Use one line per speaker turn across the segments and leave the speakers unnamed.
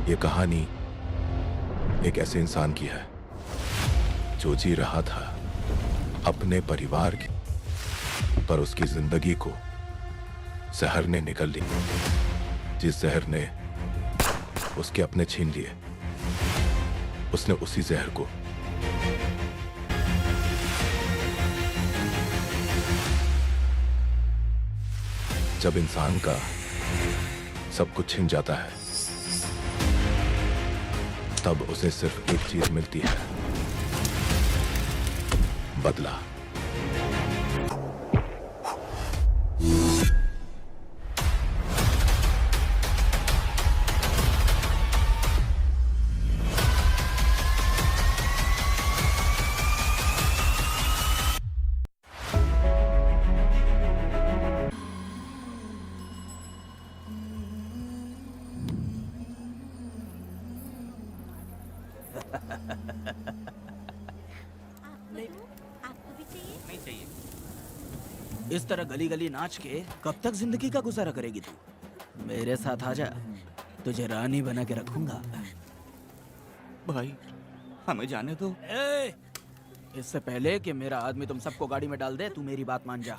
ये कहानी एक ऐसे इंसान की है जो जी रहा था अपने परिवार की, पर उसकी जिंदगी को जहर ने निगल ली। जिस जहर ने उसके अपने छीन लिए, उसने उसी जहर को जब इंसान का सब कुछ छिन जाता है, तब उसे सिर्फ एक चीज मिलती है, बदला।
आपको भी चाहिए?
नहीं चाहिए।
इस तरह गली गली नाच के कब तक जिंदगी का गुजारा करेगी तू? मेरे साथ आजा, तुझे रानी बना के रखूंगा।
भाई हमें जाने दो।
इससे पहले कि मेरा आदमी तुम सबको गाड़ी में डाल दे, तू मेरी बात मान जा।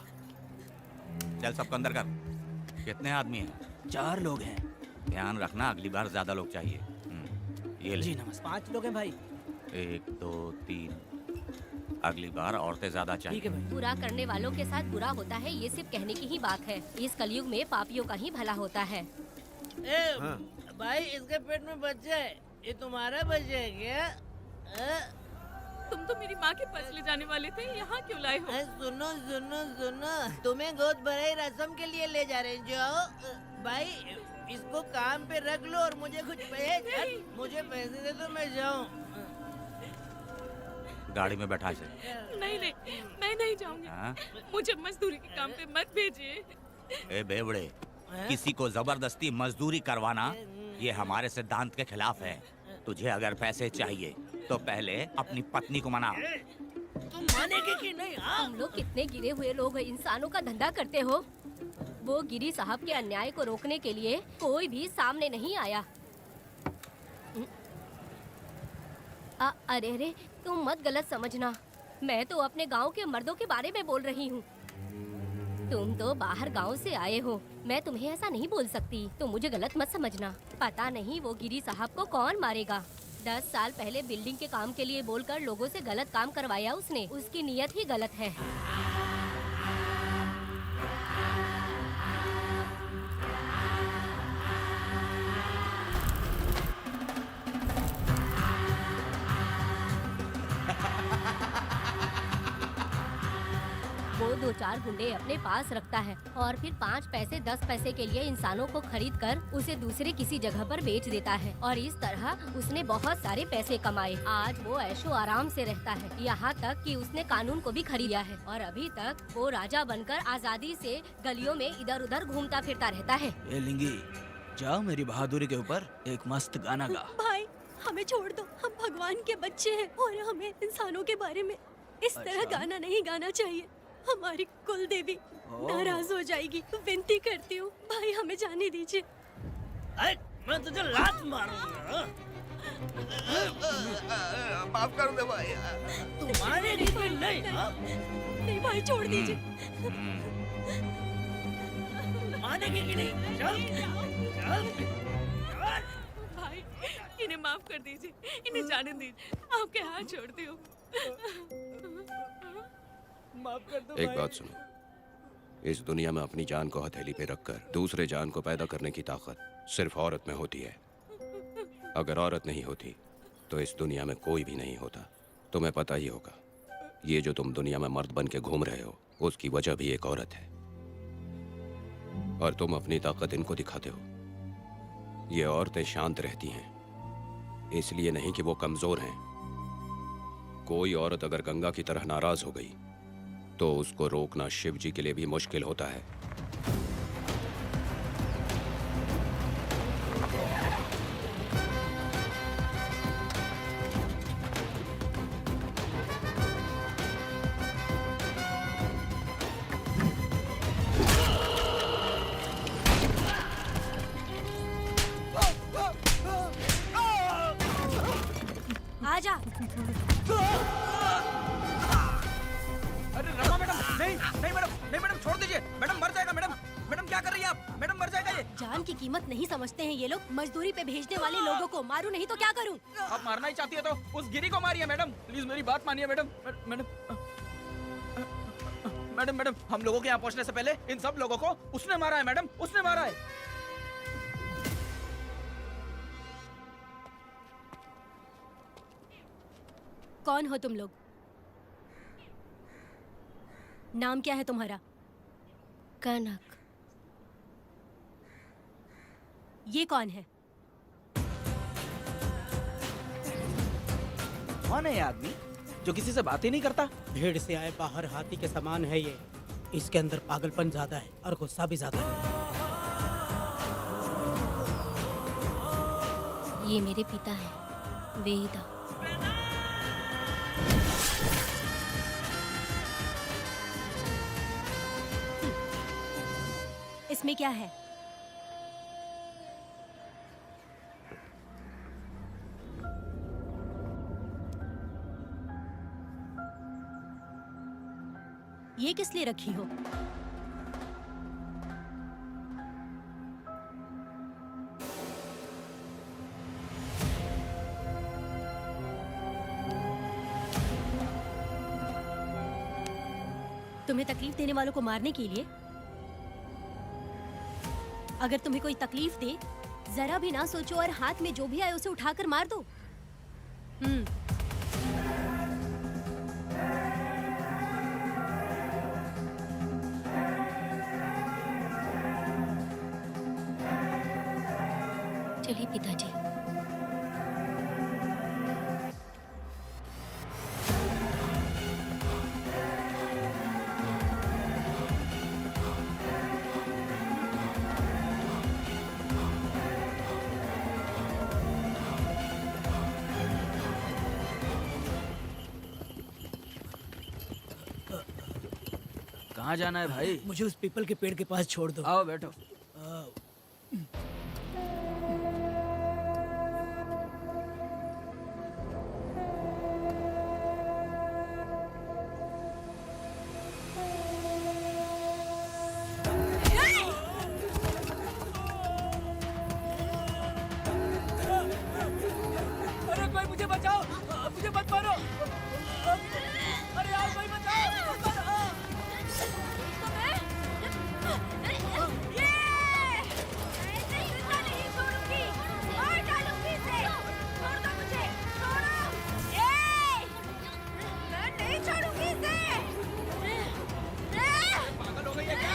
चल सबको अंदर कर। कितने आदमी हैं?
4 लोग हैं।
ध्यान रखना, अगली बार ज्यादा लोग चाहिए। ये ले।
जी नमस्ते।
5 लोग हैं भाई।
1 2 3। अगली बार औरतें ज्यादा चाहिए।
ठीक है भाई।
बुरा करने वालों के साथ बुरा होता है, ये सिर्फ कहने की ही बात है। इस कलयुग में पापियों का ही भला होता है।
भाई इसके पेट में बच्चा है, ये तुम्हारा बच्चा है क्या?
तुम तो मेरी माँ के पास ले जाने वाले थे, यहाँ क्यों लाए हो?
सुनो सुनो सुनो, तुम्हें गोद भराई रस्म के लिए ले जा रहे हैं। जाओ भाई, इसको काम पे रख लो और मुझे कुछ मुझे पैसे दे दो, मैं जाऊँ।
गाड़ी में बैठा से।
नहीं नहीं, मैं नहीं जाऊंगी।
हाँ?
मुझे मजदूरी के काम पे मत भेजिए।
ए बेवड़े, किसी को जबरदस्ती मजदूरी करवाना ये हमारे सिद्धांत के खिलाफ है। तुझे अगर पैसे चाहिए तो पहले अपनी पत्नी को मना।
तुम मानेगे कि नहीं?
तुम लोग कितने गिरे हुए लोग इंसानों का धंधा करते हो। वो गिरी साहब के अन्याय को रोकने के लिए कोई भी सामने नहीं आया। अरे अरे, तुम मत गलत समझना, मैं तो अपने गांव के मर्दों के बारे में बोल रही हूँ। तुम तो बाहर गांव से आए हो, मैं तुम्हें ऐसा नहीं बोल सकती, तुम मुझे गलत मत समझना। पता नहीं वो गिरी साहब को कौन मारेगा। 10 साल पहले बिल्डिंग के काम के लिए बोलकर लोगों से गलत काम करवाया उसने। उसकी नीयत ही गलत है। वो 2-4 गुंडे अपने पास रखता है और फिर 5 पैसे 10 पैसे के लिए इंसानों को खरीद कर उसे दूसरे किसी जगह पर बेच देता है, और इस तरह उसने बहुत सारे पैसे कमाए। आज वो ऐशो आराम से रहता है, यहाँ तक कि उसने कानून को भी खरीद लिया है, और अभी तक वो राजा बनकर आजादी से गलियों में इधर उधर घूमता फिरता रहता है।
ए लिंगी, जाओ मेरी बहादुरी के ऊपर एक मस्त गाना गा।
भाई हमें छोड़ दो, हम भगवान के बच्चे हैं और हमें इंसानों के बारे में इस तरह गाना नहीं गाना चाहिए। हमारी कुल देवी नाराज हो जाएगी। विनती करती हूँ भाई, हमें जाने दीजिए।
मैं तुझे लात मारूंगा।
माफ कर दे भाई।
तुम मानेगी कि नहीं?
नहीं भाई, छोड़ दीजिए।
मानेगी कि नहीं? चल चल।
भाई इन्हें माफ कर दीजिए, इन्हें जाने दीजिए, आपके हाथ छोड़ती हूँ।
माफ कर दो
एक
भाई।
बात सुनो, इस दुनिया में अपनी जान को हथेली पे रखकर दूसरे जान को पैदा करने की ताकत सिर्फ औरत में होती है। अगर औरत नहीं होती तो इस दुनिया में कोई भी नहीं होता। तुम्हें पता ही होगा, ये जो तुम दुनिया में मर्द बन के घूम रहे हो, उसकी वजह भी एक औरत है, और तुम अपनी ताकत इनको दिखाते हो। ये औरतें शांत रहती हैं, इसलिए नहीं कि वो कमजोर हैं। कोई औरत अगर गंगा की तरह नाराज हो गई तो उसको रोकना शिव जी के लिए भी मुश्किल होता है।
आजा।
अरे रमा मैडम, नहीं नहीं मैडम, नहीं मैडम, छोड़ दीजिए मैडम, मर जाएगा मैडम। मैडम क्या कर रही हैं आप? मैडम मर जाएगा ये।
जान की कीमत नहीं समझते हैं ये लोग। मजदूरी पे भेजने वाले लोगों को मारूं नहीं तो क्या करूं?
आप मारना ही चाहती है तो उस गिरी को मारिए मैडम, प्लीज मेरी बात मानिए मैडम। मैडम मैडम मैडम, हम लोगों के यहाँ पहुँचने से पहले इन सब लोगों को उसने मारा है मैडम, उसने मारा है।
कौन हो तुम लोग? नाम क्या है तुम्हारा?
कनक।
ये कौन है?
कौन है ये आदमी जो किसी से बात ही नहीं करता?
भीड़ से आए बाहर हाथी के समान है ये। इसके अंदर पागलपन ज्यादा है और गुस्सा भी ज्यादा है।
ये मेरे पिता हैं, वेदा।
इसमें क्या है? ये किस लिए रखी हो? तुम्हें तकलीफ देने वालों को मारने के लिए? अगर तुम्हें कोई तकलीफ दे, जरा भी ना सोचो और हाथ में जो भी आए उसे उठाकर मार दो।
चलिए पिताजी।
कहाँ जाना है भाई?
मुझे उस पीपल के पेड़ के पास छोड़ दो।
आओ बैठो।
अरे कोई मुझे बचाओ, मुझे मत मारो। अरे यार कोई बचाओ।
पागल हो गई है क्या?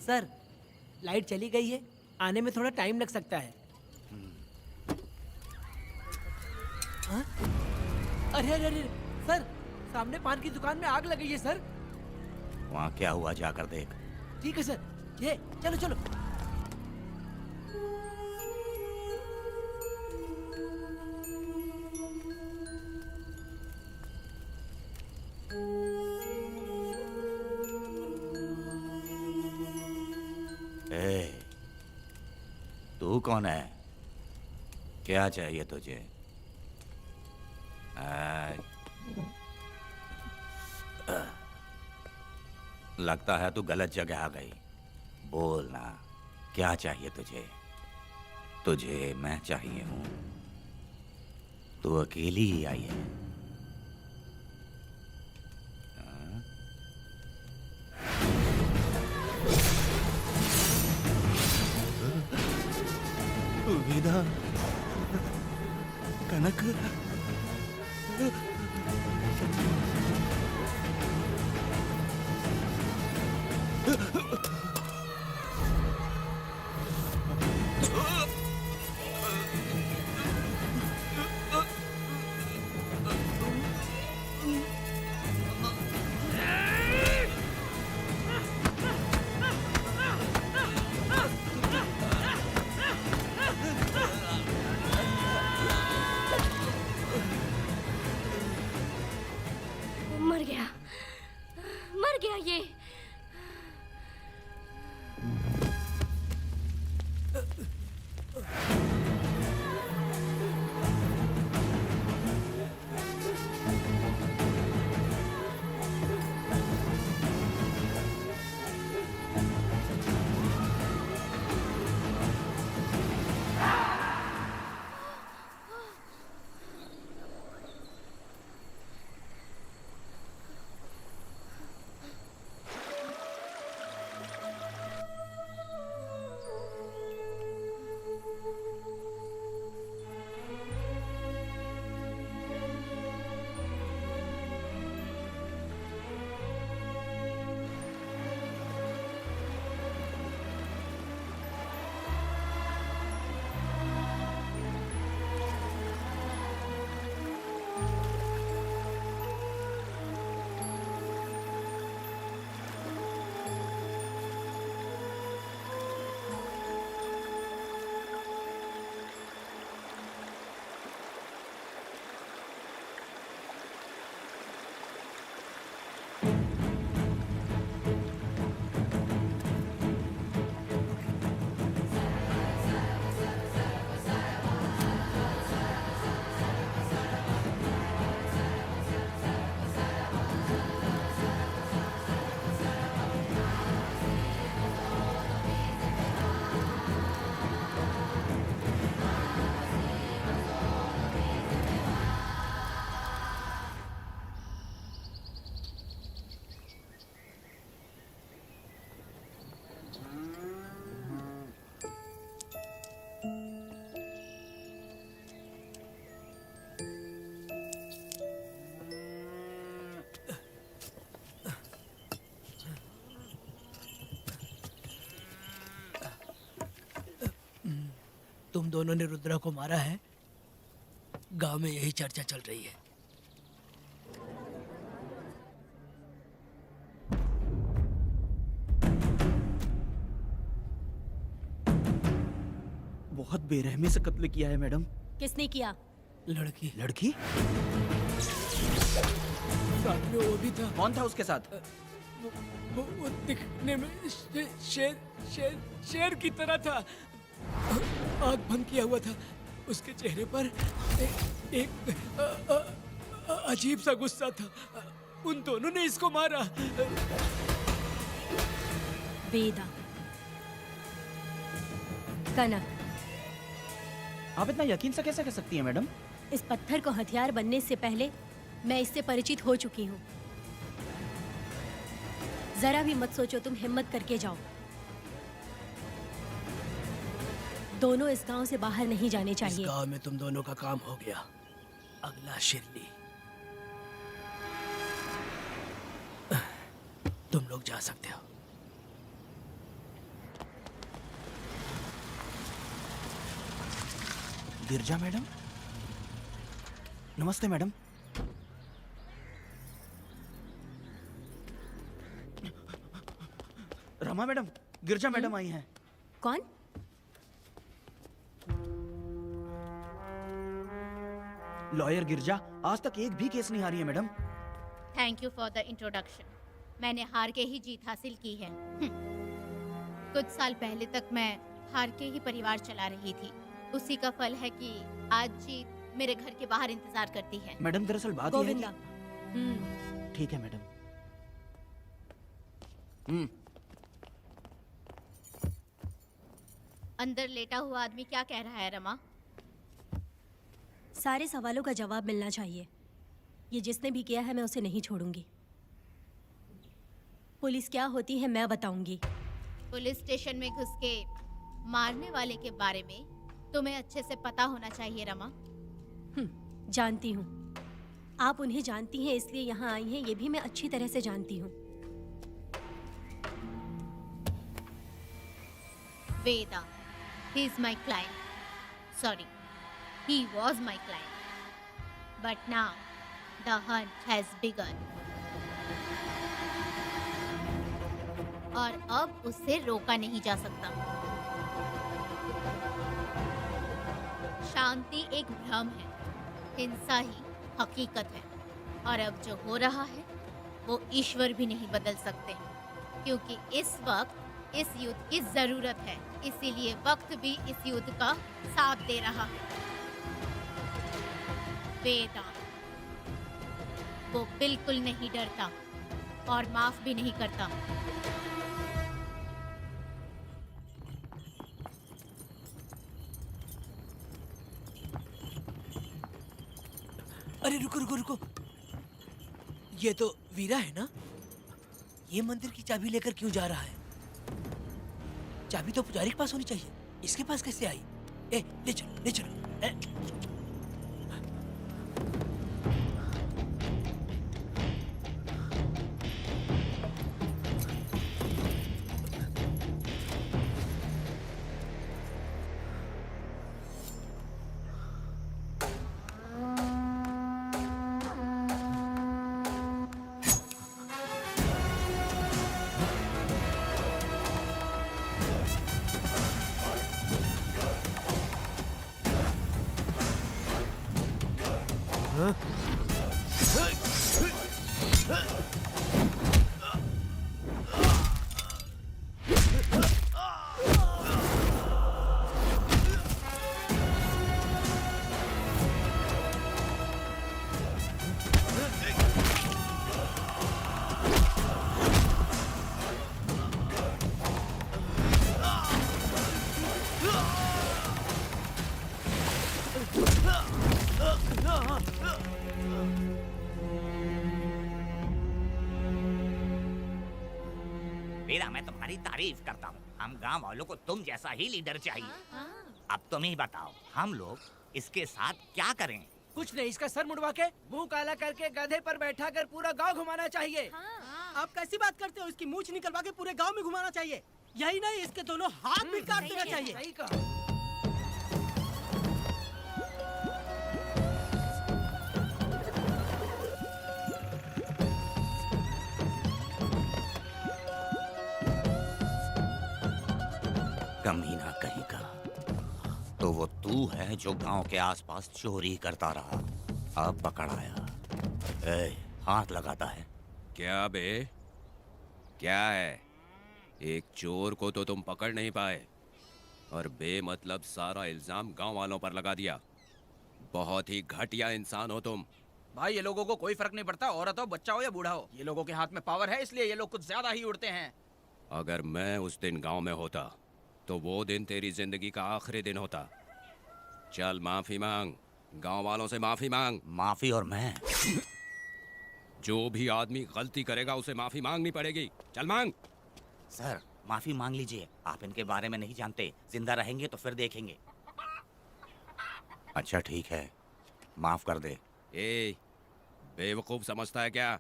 सर, लाइट चली गई है, आने में थोड़ा टाइम लग सकता है। हाँ? अरे अरे अरे सर, सामने पान की दुकान में आग लगी है सर।
वहाँ क्या हुआ जाकर देख।
ठीक है सर, ये चलो चलो।
ए, तू कौन है? क्या चाहिए तुझे? लगता है तू गलत जगह आ गई। बोल ना, क्या चाहिए तुझे? तुझे मैं चाहिए हूं। तू अकेली ही आई है।
वेदा, कनक,
मर गया, मर गया ये।
तुम दोनों ने रुद्रा को मारा है? गांव में यही चर्चा चल रही है।
बहुत बेरहमी से कत्ल किया है मैडम।
किसने किया?
लड़की।
लड़की?
साथ में वो भी था।
कौन था उसके साथ?
वो दिखने में शेर की तरह था। आँख बंद किया हुआ था। उसके चेहरे पर एक अजीब सा गुस्सा था। उन दोनों ने इसको मारा।
वेदा, कनक,
आप इतना यकीन से कैसे कह सकती हैं मैडम?
इस पत्थर को हथियार बनने से पहले मैं इससे परिचित हो चुकी हूँ। जरा भी मत सोचो तुम हिम्मत करके जाओ। दोनों इस गांव से बाहर नहीं जाने
इस
चाहिए।
गांव में तुम दोनों का काम हो गया। अगला शिरली। तुम लोग जा सकते हो।
गिरजा मैडम? नमस्ते मैडम। रमा मैडम, गिरजा मैडम आई हैं।
कौन?
लॉयर गिरजा आज तक एक भी केस नहीं हारी है madam.
Thank you for the introduction. मैंने हार के ही जीत हासिल की है। कुछ साल पहले तक मैं हार के ही परिवार चला रही थी। उसी का फल है कि आज जीत मेरे घर के बाहर इंतजार करती है।
मैडम दरअसल बात यह है
गोविंदा।
कि... ठीक है मैडम।
अंदर लेटा हुआ आदमी क्या कह रहा है रमा?
सारे सवालों का जवाब मिलना चाहिए। ये जिसने भी किया है मैं उसे नहीं छोड़ूंगी। पुलिस क्या होती है मैं बताऊंगी।
पुलिस स्टेशन में घुस के मारने वाले के बारे में तुम्हें अच्छे से पता होना चाहिए रमा।
जानती हूँ। आप उन्हें जानती हैं इसलिए यहाँ आई हैं, ये भी मैं अच्छी तरह से जानती हूँ।
वेदा, he is my client. Sorry, he was my client. But now, the hunt has begun. और अब उससे रोका नहीं जा सकता। शांति एक भ्रम है, हिंसा ही हकीकत है। और अब जो हो रहा है वो ईश्वर भी नहीं बदल सकते, क्योंकि इस वक्त इस युद्ध की जरूरत है। इसीलिए वक्त भी इस युद्ध का साथ दे रहा है। वेदांत, वो बिल्कुल नहीं डरता और माफ भी नहीं करता।
अरे रुको रुको रुको, ये तो वीरा है ना? ये मंदिर की चाबी लेकर क्यों जा रहा है? चाबी तो पुजारी के पास होनी चाहिए, इसके पास कैसे आई? ले चलो ले चलो।
वीरा, मैं तुम्हारी तारीफ करता हूँ। हम गांव वालों को तुम जैसा ही लीडर चाहिए। अब तुम ही बताओ, हम लोग इसके साथ क्या करें?
कुछ नहीं, इसका सर मुड़वा के मुंह काला करके गधे पर बैठा कर पूरा गांव घुमाना चाहिए।
आप कैसी बात करते हो? इसकी मूछ निकलवा के पूरे गांव में घुमाना चाहिए। यही नहीं, इसके दोनों हाथ भी काट देना चाहिए।
सही कहा।
कमीना कहीं का। तो वो तू है जो गांव के आसपास चोरी करता रहा, अब पकड़ आया। हाथ लगाता है।
क्या बे, क्या है? एक चोर को तो तुम पकड़ नहीं पाए और बेमतलब सारा इल्जाम गांव वालों पर लगा दिया। बहुत ही घटिया इंसान हो तुम।
भाई, ये लोगों को कोई फर्क नहीं पड़ता, औरत हो, बच्चा हो या बूढ़ा हो। ये लोगों के हाथ में पावर है, इसलिए ये लोग कुछ ज्यादा ही उड़ते हैं।
अगर मैं उस दिन गांव में होता तो वो दिन तेरी जिंदगी का आखिरी दिन होता। चल माफी मांग, गांव वालों से माफी मांग।
माफी? और मैं?
जो भी आदमी गलती करेगा उसे माफी मांगनी पड़ेगी। चल मांग।
सर, माफी मांग लीजिए। आप इनके बारे में नहीं जानते, जिंदा रहेंगे तो फिर देखेंगे। अच्छा ठीक है, माफ कर दे।
ए, बेवकूफ समझता है क्या?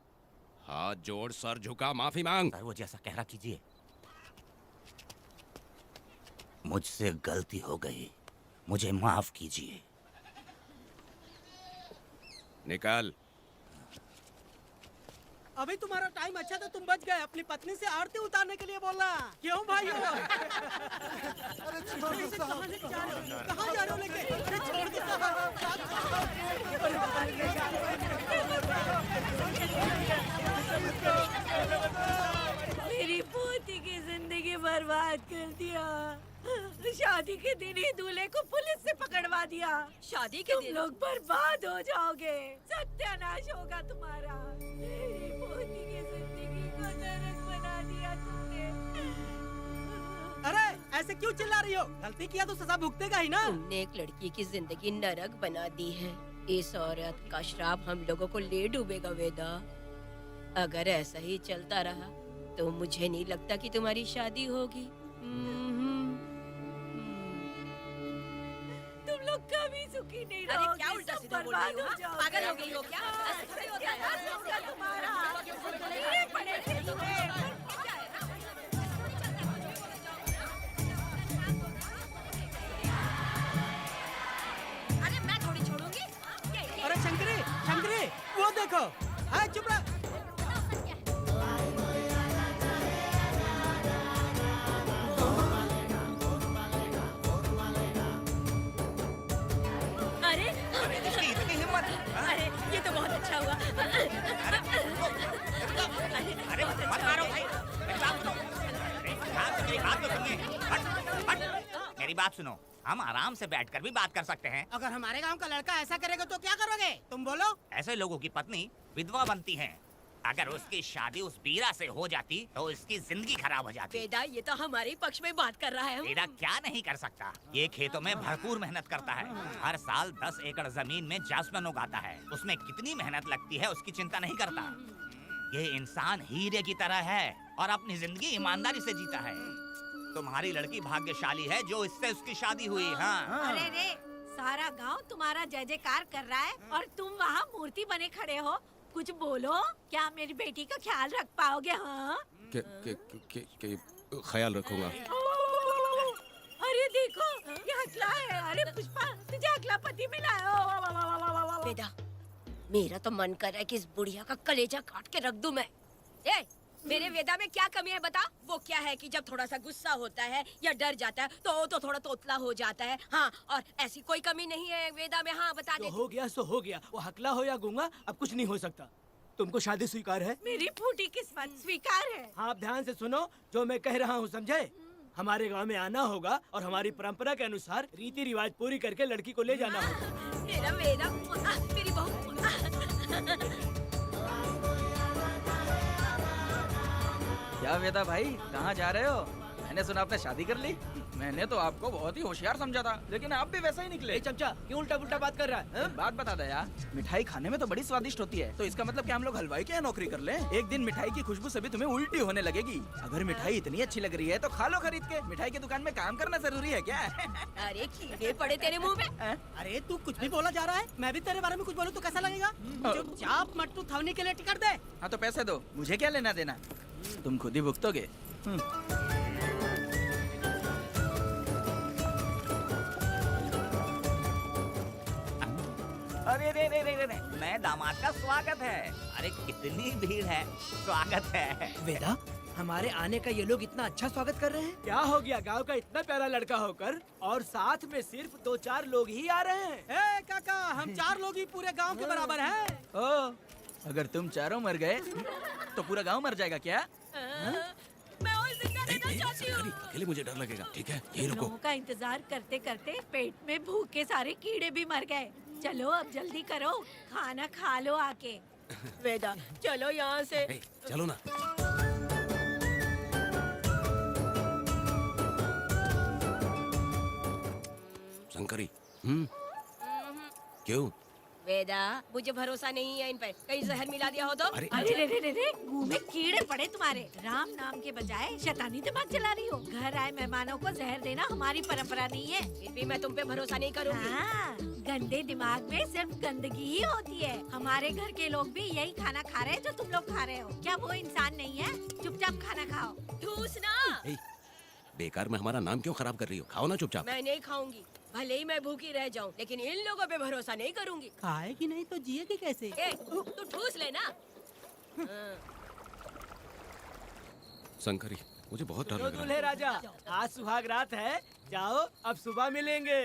हाथ जोड़, सर झुका, माफी मांग।
सर, वो जैसा कह रहा कीजिए। मुझसे गलती हो गई, मुझे माफ कीजिए।
निकल।
अभी तुम्हारा टाइम अच्छा था, तुम बच गए। अपनी पत्नी से आरती उतारने के लिए बोलना। क्यों भाई? कहाँ जा रहे हो लेके? छोड़ दो।
मेरी पोती की जिंदगी बर्बाद कर दिया। शादी के दिन ही दूल्हे को पुलिस से पकड़वा दिया।
शादी के
तुम
दिन
लोग बर्बाद हो जाओगे, सत्यानाश होगा तुम्हारा। मेरी पोती की जिंदगी को नरक बना दिया तुमने।
अरे ऐसे क्यों चिल्ला रही हो? गलती किया तो सजा भुगतेगा ही ना।
तुमने एक लड़की की जिंदगी नरक बना दी है। इस औरत का श्राप हम लोगों को ले डूबेगा वेदा। अगर ऐसा ही चलता रहा तो मुझे नहीं लगता कि तुम्हारी शादी होगी।
तुम लोग कभी सुखी नहीं
अरे
रहोगे।
क्या उल्टा
सब
सीधा बोल
बर्बाद
रही हो?
हो जाओगे।
पागल हो गई हो क्या? ऐसा थोड़ी होता है।
सत्यानाश होगा तुम्हारा। ये पड़े थे तुम्हें।
अरे मैं थोड़ी छोड़ूंगी।
अरे शंकरी, शंकरी, वो देखो। हाँ, चुप रह।
अरे ये तो बहुत अच्छा हुआ।
चाहिए। हट, हट। मेरी बात सुनो, हम आराम से बैठकर भी बात कर सकते हैं।
अगर हमारे गांव का लड़का ऐसा करेगा तो क्या करोगे तुम बोलो?
ऐसे लोगों की पत्नी विधवा बनती है। अगर उसकी शादी उस बीरा से हो जाती तो उसकी जिंदगी खराब हो जाती।
वेदा, ये तो हमारे पक्ष में बात कर रहा है।
बेटा क्या नहीं कर सकता। ये खेतों में भरपूर मेहनत करता है। हर साल 10 एकड़ जमीन में जासमन उगाता है। उसमें कितनी मेहनत लगती है उसकी चिंता नहीं करता। ये इंसान हीरे की तरह है और अपनी जिंदगी ईमानदारी से जीता है। तुम्हारी लड़की भाग्यशाली है जो इससे उसकी शादी हुई। हाँ
अरे रे, सारा गांव तुम्हारा जय जयकार कर रहा है और तुम वहाँ मूर्ति बने खड़े हो। कुछ बोलो, क्या मेरी बेटी का ख्याल रख पाओगे? हाँ
के ख्याल रखूंगा।
अरे देखो, ये हकला है। अरे पुष्पा, तुझे हकला पति मिला है।
वेदा, मेरा तो मन कर रहा है कि इस बुढ़िया का कलेजा काट के रख दूं मैं। ए, मेरे वेदा में क्या कमी है बता? वो क्या है कि जब थोड़ा सा गुस्सा होता है या डर जाता है तो थोड़ा तोतला हो जाता है। हाँ, और ऐसी कोई कमी नहीं है वेदा में। हाँ, बता दे।
हो गया सो हो गया। वो हकला हो या गूंगा, अब कुछ नहीं हो सकता। तुमको शादी स्वीकार है?
मेरी फूटी किस्मत स्वीकार है।
आप ध्यान से सुनो जो मैं कह रहा हूँ, समझे? हमारे गांव में आना होगा और हमारी परंपरा के अनुसार रीति रिवाज पूरी करके लड़की को ले जाना होगा।
मेरा वेदा, मेरी बहू।
क्या वेदा भाई, कहाँ जा रहे हो? मैंने सुना आपने शादी कर ली। मैंने तो आपको बहुत ही होशियार समझा था, लेकिन आप भी वैसा ही निकले।
चमचा, क्यों उल्टा पुल्टा बात कर रहा है?
एक बात बता दे यार, मिठाई खाने में तो बड़ी स्वादिष्ट होती है, तो इसका मतलब क्या हम लोग हलवाई के यहाँ नौकरी कर लें? एक दिन मिठाई की खुशबू से भी तुम्हें उल्टी होने लगेगी। अगर मिठाई इतनी अच्छी लग रही है तो खा लो खरीद के। मिठाई की दुकान में काम करना जरूरी है क्या?
अरे कीड़े पड़े तेरे मुंह में।
अरे तू कुछ भी बोला जा रहा है। मैं भी तेरे बारे में कुछ बोलूं तो कैसा लगेगा? चुपचाप मट्टू थवनी के लिए टिकट दे।
हाँ तो पैसे दो, मुझे क्या लेना देना, तुम खुद ही भुगतोगे।
अरे रे रे रे रे, नए दामाद का स्वागत है। अरे कितनी भीड़ है, स्वागत है।
वेदा, हमारे आने का ये लोग इतना अच्छा स्वागत कर रहे हैं। क्या हो गया, गांव का इतना प्यारा लड़का होकर और साथ में सिर्फ 2-4 लोग ही आ रहे हैं।
ए काका, हम 4 लोग ही पूरे गांव के बराबर हैं।
ओ, अगर तुम चारों मर गए तो पूरा गांव मर जाएगा क्या?
मैं और जिंदा रहना चाहती हूँ।
अकेले मुझे डर लगेगा। ठीक है, यही रुको।
लोगों का इंतजार करते करते पेट में भूखे सारे कीड़े भी मर गए। चलो अब जल्दी करो, खाना खा लो आके।
वेदा, चलो यहाँ से।
ए, चलो ना। शंकरी, क्यों?
वेदा, मुझे भरोसा नहीं है इन पर। कहीं जहर मिला दिया हो तो?
अरे
अरे रे रे रे रे, मुंह में कीड़े पड़े तुम्हारे। राम नाम के बजाय शैतानी दिमाग चला रही हो। घर आए मेहमानों को जहर देना हमारी परंपरा नहीं है।
फिर भी मैं तुम पे भरोसा नहीं करूँगी।
हाँ, गंदे दिमाग में सिर्फ गंदगी ही होती है। हमारे घर के लोग भी यही खाना खा रहे हैं जो तुम लोग खा रहे हो। क्या वो इंसान नहीं है? चुपचाप खाना खाओ।
ठूसना।
ए, बेकार में हमारा नाम क्यों खराब कर रही हो? खाओ ना चुपचाप।
मैं नहीं खाऊंगी, भले ही मैं भूखी रह जाऊं, लेकिन इन लोगों पे भरोसा नहीं करूंगी।
खाएगी नहीं तो जिएगी कैसे?
ए, तू ठूस लेना।
शंकरी, मुझे बहुत डर
तो
लग रहा
दूल्हे
है।
राजा, आज सुहाग रात है, जाओ अब सुबह मिलेंगे।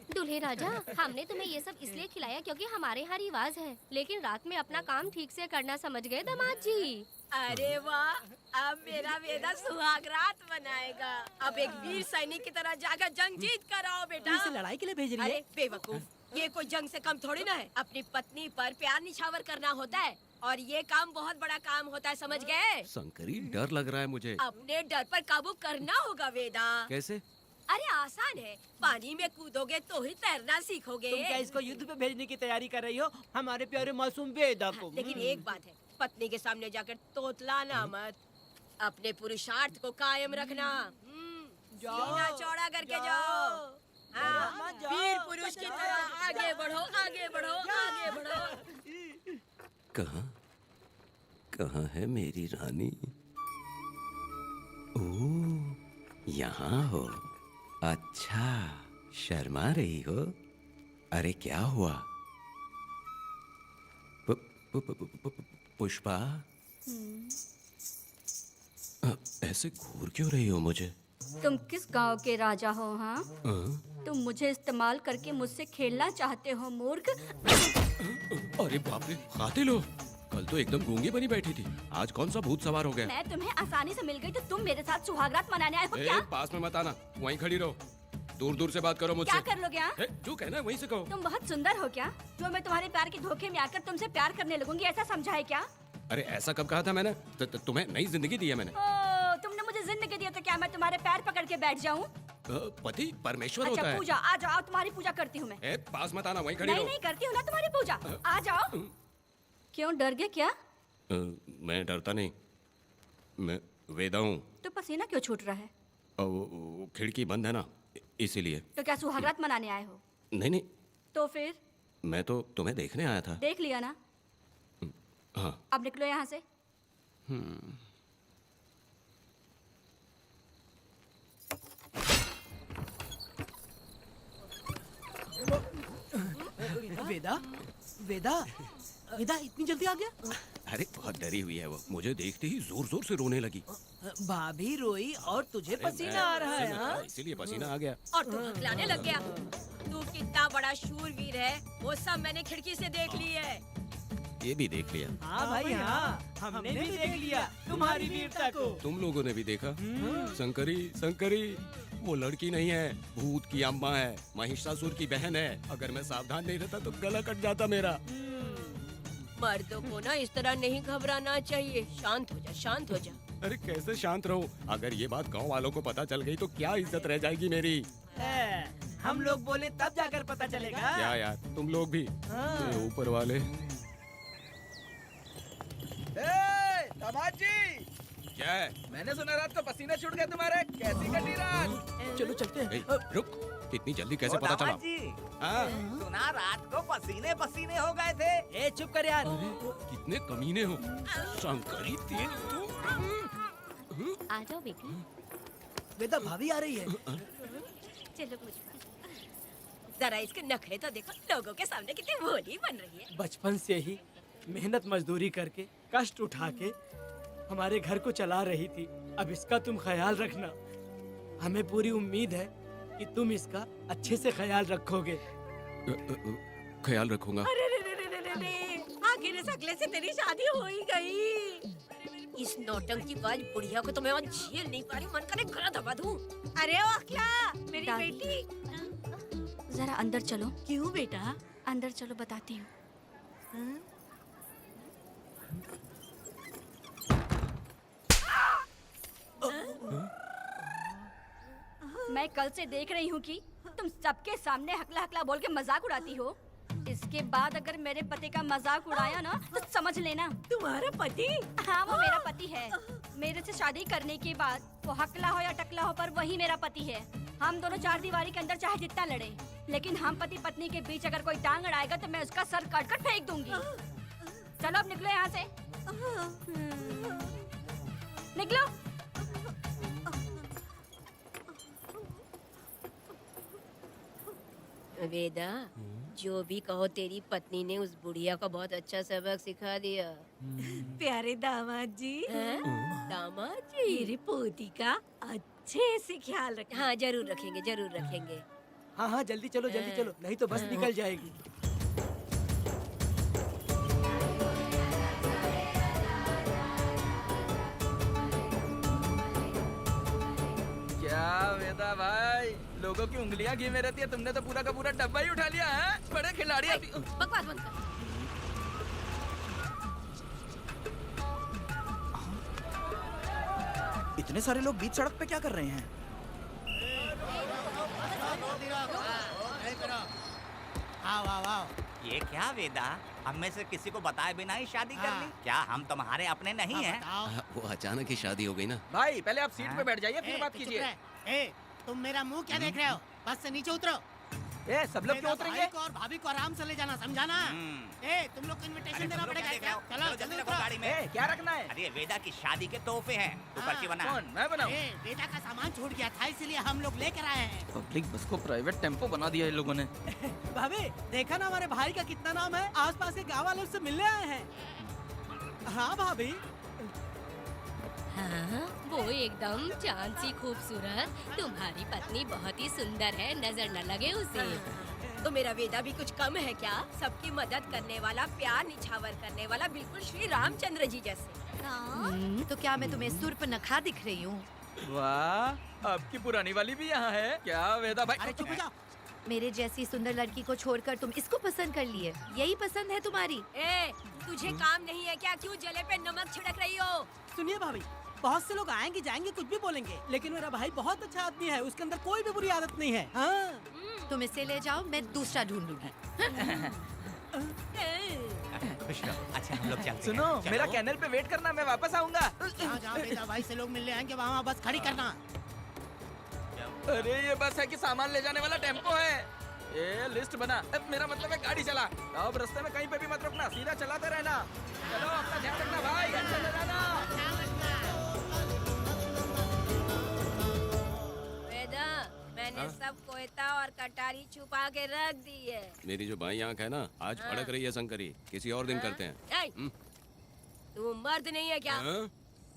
दूल्हे राजा, हमने तुम्हें ये सब इसलिए खिलाया क्योंकि हमारे यहाँ रिवाज है, लेकिन रात में अपना काम ठीक से करना समझ गए दामाद जी।
अरे वाह, अब मेरा वेदा सुहाग रात मनाएगा। अब एक वीर सैनिक की तरह जाकर जंग जीत कर आओ बेटा।
इसे लड़ाई के लिए भेज रही है?
अरे बेवकूफ, ये कोई जंग से कम थोड़ी ना है। अपनी पत्नी पर प्यार निछावर करना होता है और ये काम बहुत बड़ा काम होता है, समझ गए?
शंकरी, डर लग रहा है मुझे।
अपने डर पर काबू करना होगा वेदा।
कैसे?
अरे आसान है, पानी में कूदोगे तो ही तैरना सीखोगे।
तुम क्या इसको युद्ध पे भेजने की तैयारी कर रही हो? हमारे प्यारे मासूम वेदा को।
लेकिन एक बात है, पत्नी के सामने जाकर तोतलाना मत। अपने पुरुषार्थ को कायम रखना। सीना चौड़ा करके जाओ। हाँ, वीर पुरुष की तरह आगे बढ़ो, आगे बढ़ो, आगे बढ़ो।
कहाँ है मेरी रानी? ओह, यहाँ हो। अच्छा, शर्मा रही हो? अरे क्या हुआ? पुष्पा, ऐसे घूर क्यों रही हो मुझे?
तुम किस गांव के राजा हो? हाँ, तुम मुझे इस्तेमाल करके मुझसे खेलना चाहते हो मूर्ख।
अरे बाप रे, कातिल हो? कल तो एकदम गूंगी बनी बैठी थी, आज कौन सा भूत सवार हो गया?
मैं तुम्हें आसानी से मिल गई तो तुम मेरे साथ सुहागरात मनाने आए हो क्या?
पास में मत आना, वहीं खड़ी रहो। दूर दूर से बात करो मुझसे।
क्या कर लोगे?
जो कहना है वहीं से कहो।
तुम बहुत सुंदर हो क्या जो मैं तुम्हारे प्यार के धोखे में आकर तुमसे प्यार करने लगूंगी, ऐसा समझा है क्या?
अरे ऐसा कब कहा था मैंने? तुम्हें नई जिंदगी दी है मैंने।
तुमने मुझे जिंदगी दी तो क्या मैं तुम्हारे पैर पकड़ के बैठ जाऊं?
पति परमेश्वर
अच्छा
होता है।
पूजा, आ जाओ, तुम्हारी पूजा करती हूँ मैं।
पास मत आना, वहीं खड़ी रहो।
नहीं करती हूँ ना तुम्हारी पूजा, आ जाओ। क्यों डर गए क्या?
मैं डरता नहीं, मैं वेदा हूँ।
तो पसीना क्यों छूट रहा है?
खिड़की बंद है ना, इसीलिए।
तो क्या सुहागरात मनाने आए हो?
नहीं,
तो फिर?
मैं तो तुम्हें देखने आया था।
देख लिया ना?
हाँ।
अब निकलो यहाँ से।
वेदा, वेदा, वेदा इतनी जल्दी आ गया?
अरे बहुत डरी हुई है वो, मुझे देखते ही जोर जोर से रोने लगी।
भाभी रोई और तुझे पसीना आ रहा है? हाँ?
इसीलिए पसीना आ गया।
और तू हकलाने लग गया। तू कितना बड़ा शूरवीर है, वो सब मैंने खिड़की से देख ली है।
ये भी देख लिया।
हाँ भाई हाँ, हमने भी देख लिया तुम्हारी वीरता को।
तुम लोगों ने भी देखा? शंकरी, शंकरी वो लड़की नहीं है, भूत की अम्मा है, महिषासुर की बहन है। अगर मैं सावधान नहीं रहता तो गला कट जाता मेरा।
मर्दों को ना इस तरह नहीं घबराना चाहिए। शांत हो जा, शांत हो जा।
अरे कैसे शांत रहूं? अगर ये बात गांव वालों को पता चल गई तो क्या इज्जत रह जाएगी मेरी?
हम लोग बोले तब जाकर पता चलेगा।
क्या यार, तुम लोग भी? ये ऊपर वाले।
दामाद जी,
क्या है?
मैंने सुना रात को पसीने छूट गए तुम्हारे, कैसी कटी रात?
चलो चलते हैं।
रुक, इतनी जल्दी कैसे पता चला? हाँ?
सुना रात को पसीने पसीने हो गए थे।
ए चुप कर यार।
कितने कमीने हो शंकरी, तेरी तो।
आ जाओ बेटी।
वेदा भाभी आ रही है।
चलो मुझ पर।
जरा इसके नखरे तो देखो, लोगों के सामने कितनी भोली बन रही है।
बचपन से ही मेहनत मजदूरी करके कष्ट उठा के हमारे घर को चला रही थी। अब इसका तुम ख्याल रखना। हमें पूरी उम्मीद है कि तुम इसका अच्छे से ख्याल रखोगे।
ख्याल रखूंगा।
अरे रे रे रे रे रे रे, आखिर इस अगले से तेरी शादी हो ही गई। इस नौटंकी बाज बुढ़िया को तो मैं और झेल नहीं पा रही, मन करे गला दबा दूं। अरे ओ अखला, मेरी
दादी।
बेटी।
जरा अंदर चलो।
क्यों बेटा?
अंदर चलो, बताती हूँ। मैं कल से देख रही हूँ कि तुम सबके सामने हकला हकला बोल के मजाक उड़ाती हो। इसके बाद अगर मेरे पति का मजाक उड़ाया ना तो समझ लेना।
तुम्हारा पति?
हाँ, वो मेरा पति है। मेरे से शादी करने के बाद वो हकला हो या टकला हो पर वही मेरा पति है। हम दोनों चार दीवारी के अंदर चाहे जितना लड़े, लेकिन हम पति पत्नी के बीच अगर कोई टांग अड़ाएगा तो मैं उसका सर काट कर फेंक दूंगी। चलो अब निकलो यहाँ से। निकलो।
वेदा, जो भी कहो तेरी पत्नी ने उस बुढ़िया को बहुत अच्छा सबक सिखा दिया। प्यारे दामाद जी। दामाद जी, मेरी पोती का अच्छे से ख्याल रख। हाँ जरूर रखेंगे, जरूर रखेंगे।
हाँ हाँ जल्दी चलो, जल्दी चलो, नहीं तो बस निकल जाएगी।
क्या वेदा भाई, लोगों की उंगलियां घी में रहती है, तुमने तो पूरा का पूरा डब्बा ही उठा लिया है। बड़े खिलाड़ी अभी।
बकवास बंद कर।
इतने सारे लोग बीच सड़क पे क्या कर रहे हैं?
ये क्या वेदा, हम में से किसी को बताए बिना ही शादी कर ली? क्या हम तुम्हारे अपने नहीं हैं?
वो अचानक ही शादी हो गई ना।
भाई पहले आप सीट पे बैठ जाइए, फिर बात कीजिए।
तुम मेरा मुंह क्या देख रहे हो? बस से नीचे उतरो।
ए, सब लोग क्यों उतरेंगे?
और भाभी को आराम से ले जाना, समझा ना? तुम लोग को इनविटेशन देना पड़ेगा। चलो जल्दी उतरो।
गाड़ी में।
ए, क्या रखना है?
अरे वेदा की शादी के तोहफे हैं, तू पर्ची बना।
कौन? मैं बनाऊं?
बेटा का सामान छूट गया था, इसलिए हम लोग लेकर आए हैं।
पब्लिक बस को प्राइवेट टेम्पो बना दिया इन लोगों ने।
भाभी देखा ना हमारे भाई का कितना नाम है, आसपास के गाँव वालों से मिलने आए हैं। हाँ भाभी।
हाँ, वो एकदम चांद सी खूबसूरत। तुम्हारी पत्नी बहुत ही सुंदर है, नजर न लगे उसे।
तो मेरा वेदा भी कुछ कम है क्या? सबकी मदद करने वाला, प्यार निछावर करने वाला, बिल्कुल श्री रामचंद्र जी जैसे।
तो क्या मैं तुम्हें सुर्पनखा दिख रही हूँ?
वाह, आपकी पुरानी वाली भी यहाँ है क्या वेदा भाई?
अरे चुप हो जाओ।
मेरे जैसी सुंदर लड़की को छोड़कर तुम इसको पसंद कर लिए, यही पसंद है तुम्हारी?
ए, तुझे काम नहीं है क्या? क्यों जले पे नमक छिड़क रही हो?
सुनिए भाभी, बहुत से लोग आएंगे जाएंगे कुछ भी बोलेंगे, लेकिन मेरा भाई बहुत अच्छा आदमी है, उसके अंदर कोई भी बुरी आदत नहीं है। हाँ।
तुम इसे ले जाओ, मैं दूसरा ढूंढ लूंगी।
खुश रहो। अच्छा हम लोग चलते
सुनो,
हैं।
मेरा
चलो।
कैनल पे वेट करना, मैं वापस आऊंगा।
जहाँ वेदा भाई से लोग मिलने आएंगे वहाँ बस खड़ी करना।
अरे ये बस है कि सामान ले जाने वाला टेम्पो है। ये लिस्ट बना, अब मेरा मतलब है गाड़ी चला। अब रास्ते में कहीं पे भी मत रुकना, सीधा चलाते रहना। चलो अपना ध्यान रखना भाई, अच्छा से जाना।
वेदा, मैंने सब कोयता और कटारी छुपा के रख दी है।
मेरी जो बाई आंख है ना, आज फड़क रही है शंकरी। किसी और दिन करते हैं।
ए, तू मर्द नहीं है क्या?
हाँ?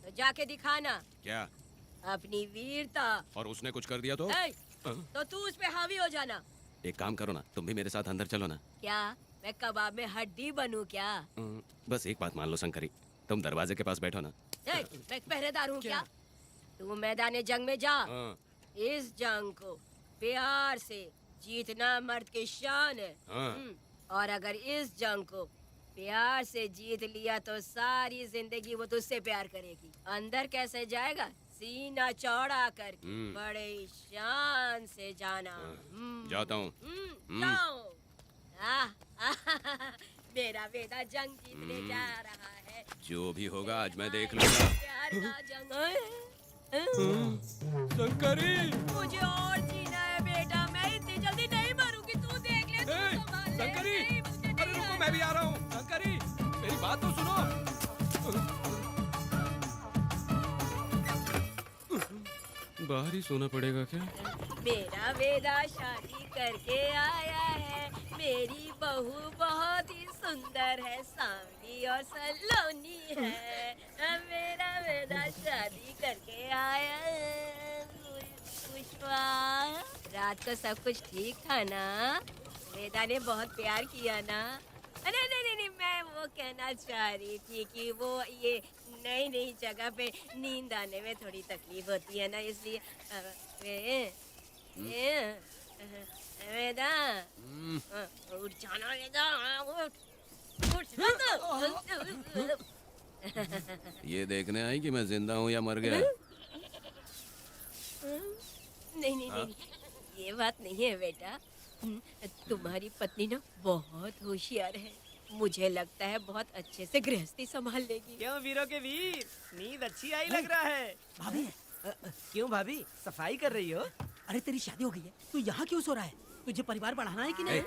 तो जाके दिखाना
क्या?
अपनी वीरता।
और उसने कुछ कर दिया तो?
ए,
हाँ?
तो तू उस पे हावी हो जाना।
एक काम करो ना, तुम भी मेरे साथ अंदर चलो ना।
क्या मैं कबाब में हड्डी बनूं क्या?
बस एक बात मान लो शंकरी, तुम दरवाजे के पास बैठो ना।
ए, मैं पहरेदार हूँ क्या? तू मैदान जंग में जा।
हाँ।
इस जंग को प्यार से जीतना मर्द की शान है।
हाँ।
और अगर इस जंग को प्यार से जीत लिया तो सारी जिंदगी वो तुझसे प्यार करेगी। अंदर कैसे जाएगा? सीना चौड़ा करके बड़े शान से जाना।
जाता हूँ।
जाओ। मेरा वेदा जंग जीतने जा रहा है।
जो भी होगा आज मैं देख लूंगा।
प्यार का जंग।
शंकरी,
मुझे और जीना है बेटा, मैं इतनी जल्दी नहीं मरूंगी। तू देख ले, तू संभाल ले।
शंकरी,
नहीं, मुझे नहीं
अरे रुको,
आना।
मैं भी आ रहा हूँ। शंकरी, मेरी बात तो सुनो। बाहर ही सोना पड़ेगा क्या?
मेरा वेदा शादी करके आया है। मेरी बहू बहुत ही सुंदर है, सांवली और सलोनी है। मेरा वेदा शादी करके आया है। पुष्पा, रात को सब कुछ ठीक था ना? वेदा ने बहुत प्यार किया ना? नहीं नहीं नहीं, मैं वो कहना चाह रही थी कि वो ये नई नई जगह पे नींद आने में थोड़ी तकलीफ होती है ना, इसलिए वेदा, उठ जाना वेदा, उठ ना तो।
ये देखने आई कि मैं जिंदा हूँ या मर गया?
नहीं नहीं नहीं, ये बात नहीं है बेटा। तुम्हारी पत्नी ना बहुत होशियार है। मुझे लगता है बहुत अच्छे से गृहस्थी संभाल लेगी।
क्यों वीरों के वीर, नींद अच्छी आई लग रहा है।
भाभी,
क्यों भाभी, सफाई कर रही हो?
अरे तेरी शादी हो गई है, तू यहाँ क्यों सो रहा है? तुझे परिवार बढ़ाना है कि नहीं?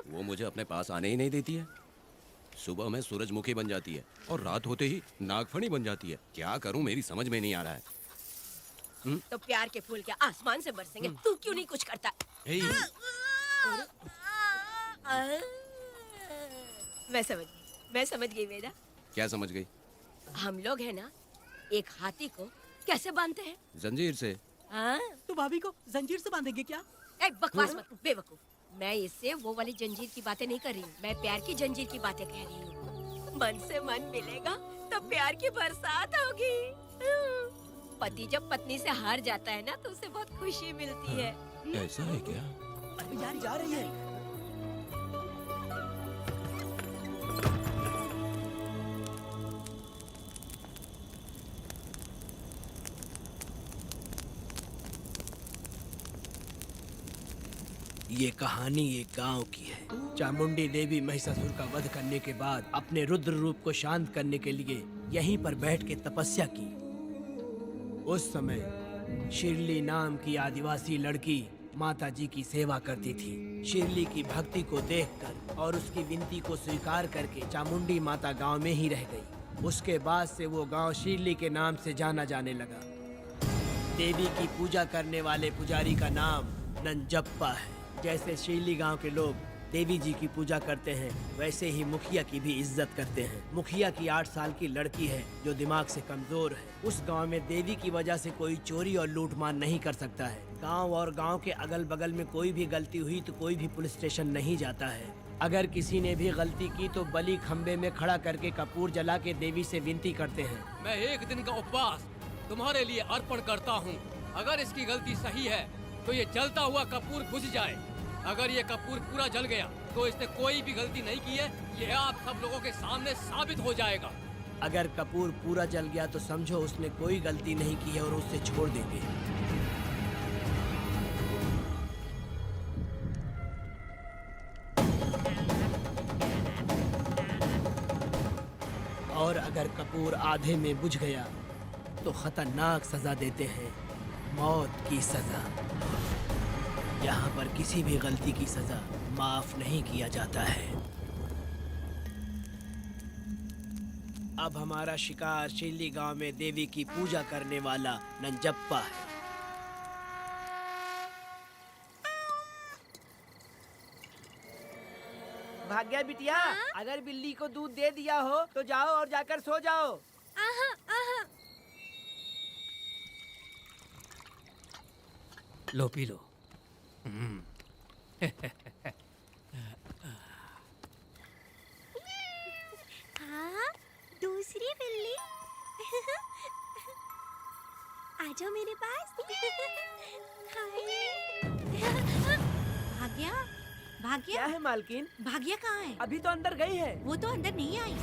वो मुझे अपने पास आने ही नहीं देती है। सुबह में सूरजमुखी बन जाती है और रात होते ही नागफनी बन जाती है। क्या करूं, मेरी समझ में नहीं आ रहा है।
तो प्यार के फूल क्या आसमान से बरसेंगे? तू क्यों नहीं कुछ करता? मैं समझ गई वेदा।
क्या समझ गई?
हम लोग है ना, एक हाथी को कैसे बांधते हैं?
जंजीर से।
हाँ?
तो भाभी को जंजीर से बांधेंगे क्या?
एक बकवास मत, बेवकूफ। मैं इससे वो वाली जंजीर की बातें नहीं कर रही हूँ, मैं प्यार की जंजीर की बातें कह रही हूँ। मन से मन मिलेगा तो प्यार की बरसात होगी। पति जब पत्नी से हार जाता है ना तो उसे बहुत खुशी मिलती है।
ऐसा है क्या?
अरे यार जा रही है।
ये कहानी एक गांव की है। चामुंडी देवी महिषासुर का वध करने के बाद अपने रुद्र रूप को शांत करने के लिए यहीं पर बैठ के तपस्या की। उस समय शिरली नाम की आदिवासी लड़की माता जी की सेवा करती थी। शिरली की भक्ति को देखकर और उसकी विनती को स्वीकार करके चामुंडी माता गांव में ही रह गई। उसके बाद से वो गांव शिरली के नाम से जाना जाने लगा। देवी की पूजा करने वाले पुजारी का नाम नंजप्पा है। जैसे शिरली गांव के लोग देवी जी की पूजा करते हैं, वैसे ही मुखिया की भी इज्जत करते हैं। मुखिया की 8 साल की लड़की है जो दिमाग से कमजोर है। उस गांव में देवी की वजह से कोई चोरी और लूटमार नहीं कर सकता है। गांव और गांव के अगल बगल में कोई भी गलती हुई तो कोई भी पुलिस स्टेशन नहीं जाता है। अगर किसी ने भी गलती की तो बलि खम्बे में खड़ा करके कपूर जला के देवी से विनती करते हैं।
मैं 1 दिन का उपवास तुम्हारे लिए अर्पण करता हूँ। अगर इसकी गलती सही है तो ये जलता हुआ कपूर बुझ जाए। अगर ये कपूर पूरा जल गया तो इसने कोई भी गलती नहीं की है, ये आप सब लोगों के सामने साबित हो जाएगा।
अगर कपूर पूरा जल गया तो समझो उसने कोई गलती नहीं की है और उसे छोड़ देंगे। और अगर कपूर आधे में बुझ गया तो खतरनाक सजा देते हैं, मौत की सजा। यहाँ पर किसी भी गलती की सजा माफ नहीं किया जाता है। अब हमारा शिकार शिल्ली गांव में देवी की पूजा करने वाला नंजप्पा है। भाग्या बिटिया, अगर बिल्ली को दूध दे दिया हो तो जाओ और जाकर सो जाओ।
लो पी लो।
हाँ, दूसरी बिल्ली। आ जाओ मेरे पास।
भाग्या, भाग्या
क्या है मालकिन?
भाग्या कहाँ है?
अभी तो अंदर गई है।
वो तो अंदर नहीं आई।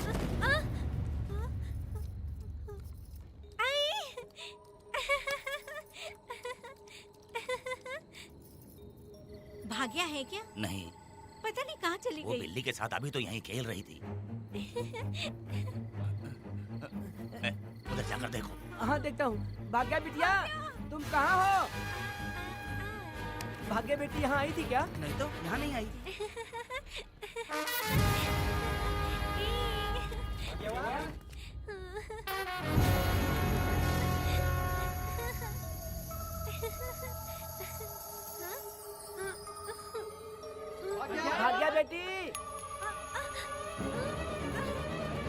भाग्या है क्या?
नहीं,
पता नहीं कहाँ चली
वो
गई।
बिल्ली के साथ अभी तो यहीं खेल रही थी। उधर जाकर देखो।
हाँ देखता हूँ। भाग्या बिटिया, तुम कहाँ हो? भाग्या बेटी यहाँ आई थी क्या?
नहीं तो यहाँ नहीं आई।
भाग्या बेटी,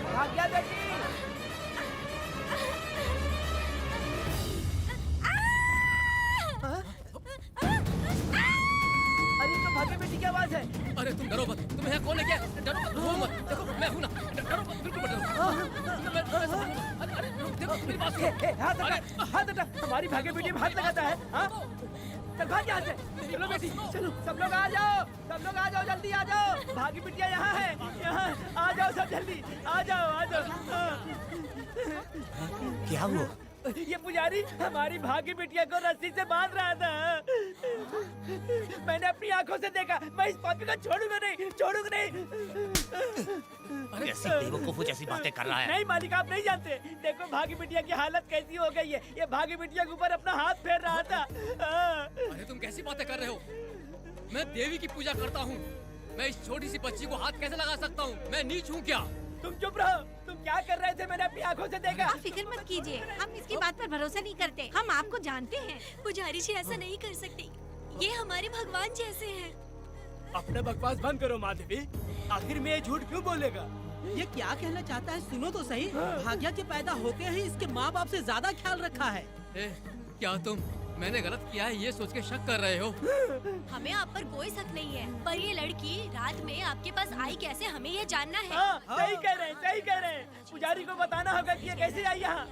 भाग्या बेटी। अरे तो भाग्या बेटी की आवाज है।
अरे तुम डरो मत, तुम्हें यहाँ कौन है क्या? डरो मत, रो मत। देखो मैं हूँ ना, डरो मत, बिल्कुल मत डरो। अरे देखो मेरी बात सुनो।
हाथ हटा, हाथ हटा। हमारी भाग्या बेटी में हाथ लगाता है। हाँ? चल भाग यहाँ से। चलो बेटी, चलो सब लोग आ जाओ, सब लोग आ जाओ, जल्दी आ जाओ। भागी बिटिया यहाँ है, यहाँ आ जाओ सब जल्दी, आ जाओ, आ जाओ।
क्या हुआ?
ये पुजारी हमारी भागी बिटिया को रस्सी से बांध रहा था। मैंने अपनी आंखों से देखा। मैं इस पापी को छोड़ूंगा नहीं, छोड़ूंगा नहीं।
कैसी बेवकूफों जैसी बातें कर रहा है।
नहीं मालिक, आप नहीं जानते। देखो भागी बिटिया की हालत कैसी हो गई है। ये भागी बिटिया के ऊपर अपना हाथ फेर रहा था।
अरे तुम कैसी बातें कर रहे हो? मैं देवी की पूजा करता हूँ। मैं इस छोटी सी बच्ची को हाथ कैसे लगा सकता हूँ? मैं नीच हूँ क्या?
तुम चुप रहो। तुम क्या कर रहे थे? मैंने अपनी आंखों से देखा।
आप फिक्र मत कीजिए, हम इसकी बात पर भरोसा नहीं करते। हम आपको जानते हैं।
पुजारी जी ऐसा नहीं कर सकती। ये हमारे भगवान जैसे हैं।
अपना बकवास बंद करो माधवी। आखिर में ये झूठ क्यों बोलेगा?
ये क्या कहना चाहता है? सुनो तो सही। भाग्या के पैदा होते ही इसके माँ बाप से ज्यादा ख्याल रखा है।
क्या तुम मैंने गलत किया है ये सोच के शक कर रहे हो?
हमें आप पर कोई शक नहीं है, पर ये लड़की रात में आपके पास आई कैसे, हमें ये जानना है।
सही कह रहे हैं, सही कह रहे हैं। पुजारी को बताना होगा कि ये कैसे आई यहाँ।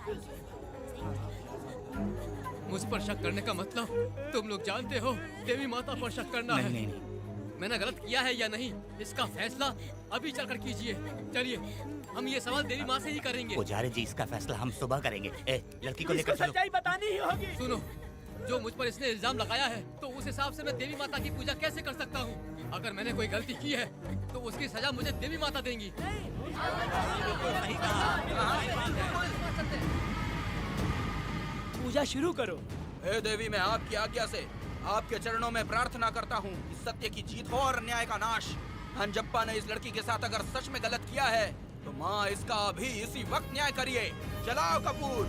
मुझ पर शक करने का मतलब तुम लोग जानते हो देवी माता पर शक करना है।
नहीं, नहीं।
मैंने गलत किया है या नहीं, इसका फैसला अभी चलकर कीजिए। चलिए हम ये सवाल देवी माँ से ही करेंगे।
पुजारी जी, इसका फैसला हम सुबह करेंगे। लड़की को लेकर चलो।
सच्चाई बतानी ही होगी।
सुनो, जो मुझ पर इसने इल्जाम लगाया है तो उस हिसाब से मैं देवी माता की पूजा कैसे कर सकता हूँ? अगर मैंने कोई गलती की है तो उसकी सजा मुझे देवी माता देंगी।
पूजा शुरू करो।
हे देवी, मैं आपकी आज्ञा से आपके चरणों में प्रार्थना करता हूँ कि सत्य की जीत हो और अन्याय का नाश। हंजप्पा ने इस लड़की के साथ अगर सच में गलत किया है तो माँ इसका अभी इसी वक्त न्याय करिए। जलाओ कपूर।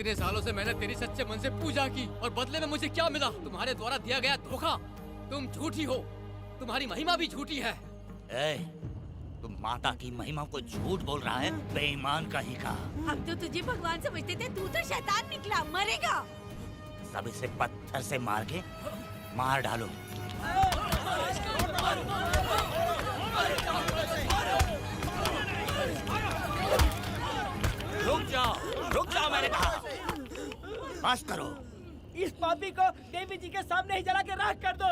इतने सालों से मैंने तेरी सच्चे मन से पूजा की और बदले में मुझे क्या मिला? तुम्हारे द्वारा दिया गया धोखा। तुम झूठी हो, तुम्हारी महिमा भी झूठी है।
तुम माता की महिमा को झूठ बोल रहा है, बेईमान कहीं का।
हम तो तुझे भगवान समझते थे, तू तो शैतान निकला, मरेगा।
सब इसे पत्थर से मार के मार डालो। रुक जाओ मैंने कहा। बस करो।
इस पापी को देवी जी के सामने ही जला के राख कर दो।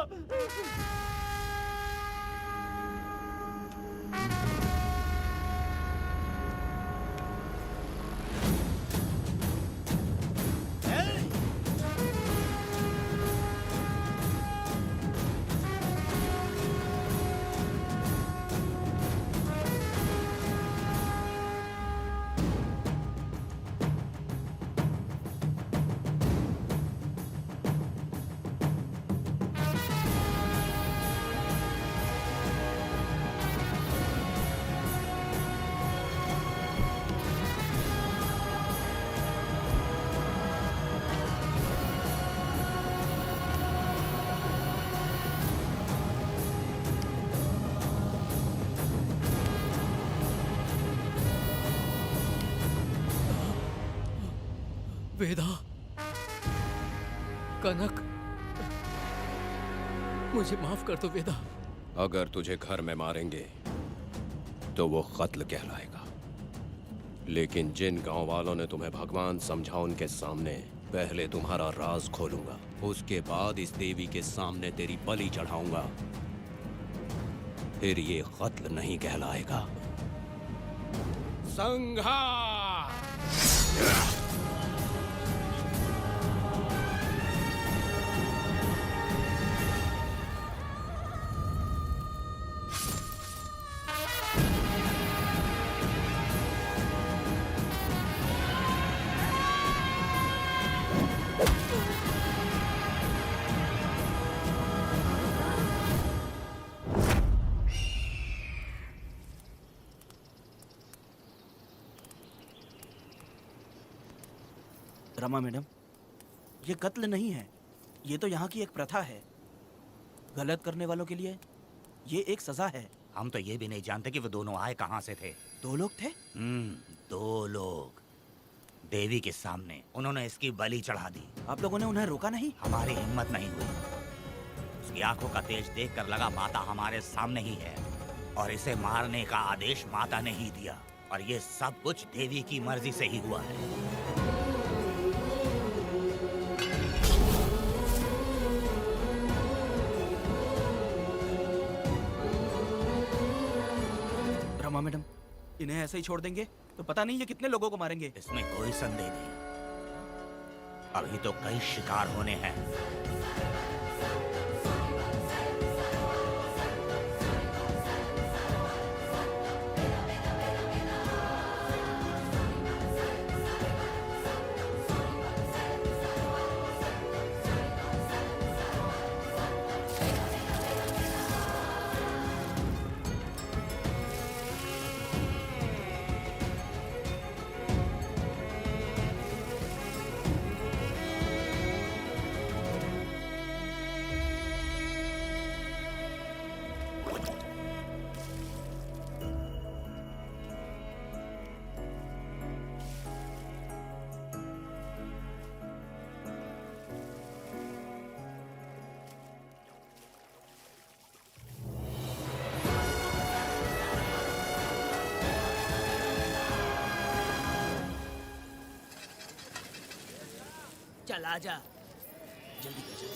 वेदा, कनक, मुझे माफ कर दो वेदा।
अगर तुझे घर में मारेंगे तो वो कत्ल कहलाएगा, लेकिन जिन गांव वालों ने तुम्हें भगवान समझा उनके सामने पहले तुम्हारा राज खोलूंगा, उसके बाद इस देवी के सामने तेरी बलि चढ़ाऊंगा, फिर ये कत्ल नहीं कहलाएगा। संहार!
रमा मैडम, ये कत्ल नहीं है, ये तो यहाँ की एक प्रथा है। गलत करने वालों के लिए ये एक सजा है।
हम तो ये भी नहीं जानते कि वो दोनों आए कहाँ से थे।
2 लोग थे?
2 लोग देवी के सामने, उन्होंने इसकी बलि चढ़ा दी।
आप लोगों ने उन्हें रोका नहीं?
हमारी हिम्मत नहीं हुई। उसकी आंखों का तेज देखकर लगा माता हमारे सामने ही है और इसे मारने का आदेश माता ने ही दिया, और ये सब कुछ देवी की मर्जी से ही हुआ है।
रमा मैडम, इन्हें ऐसे ही छोड़ देंगे तो पता नहीं ये कितने लोगों को मारेंगे।
इसमें कोई संदेह नहीं, अभी तो कई शिकार होने हैं।
चल आजा, जल्दी कर जल्दी।